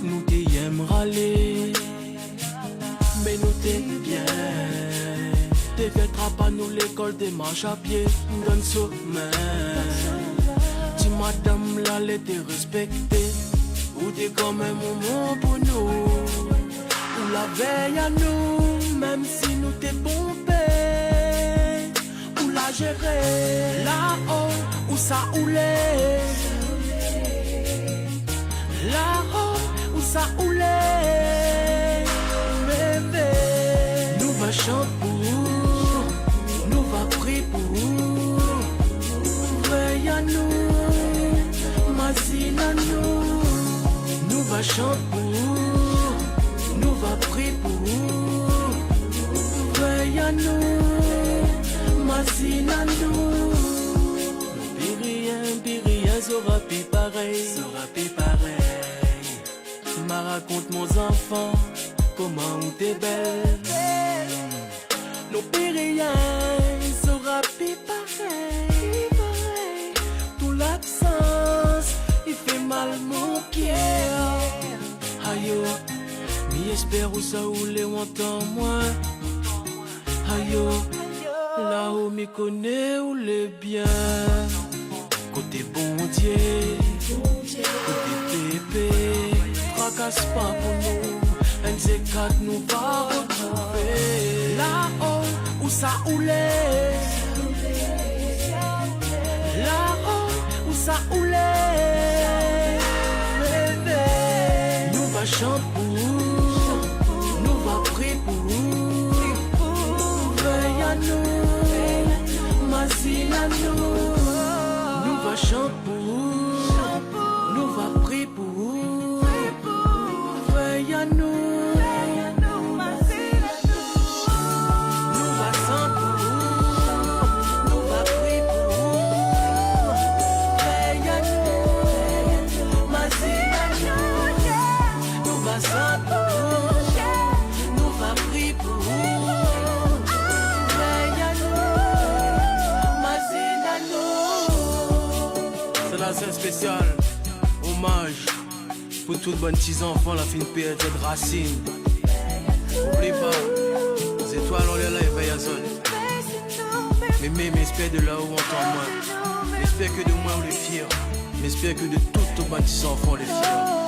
Nous t'aime râler, mais nous t'aime bien. T'es viendras pas nous l'école des marches à pied. Donne sommeil. Si madame là, elle était respectée. Ou t'es quand même un moment pour nous. Ou la veille à nous, même si nous t'es pompé. Ou la gérer, là-haut, où ça oulait. Là-haut, où ça oulait. Bébé, nous va chanter pour, nous va prier pour. Veille à nous, mazine à nous. Nous va chanter pour, nous va prier pour. Veille à nous, mazine à nous. Birien, sera plus pareil, sera plus pareil. Ma raconte mon enfant, comment t'es belle. Nos Birien, sera plus pareil. Tout l'absence, il fait mal mon cœur. Aïe, mi espère où ça oule ou entend moi. Aïe, là-haut mi connaît où les bien. Côté bon Dieu, côté pépé, tracasse pas pour nous. NZ4 nous va retrouver. Là-haut où ça oulait. Là-haut où ça oulait. Bébé, nous va chanter pour, nous va prier pour. Veille à nous, mazine à nous. Nous va chanter pour, nous va prier pour. Veille à nous. C'est spécial, hommage pour tous les bons petits enfants, la fine PRT de Racine. Oublie pas, les étoiles on les là et veille à zone. Mais même espère de là où on entend moi. J'espère que de moi on les fier. J'espère que de tous les bons petits enfants on les fier.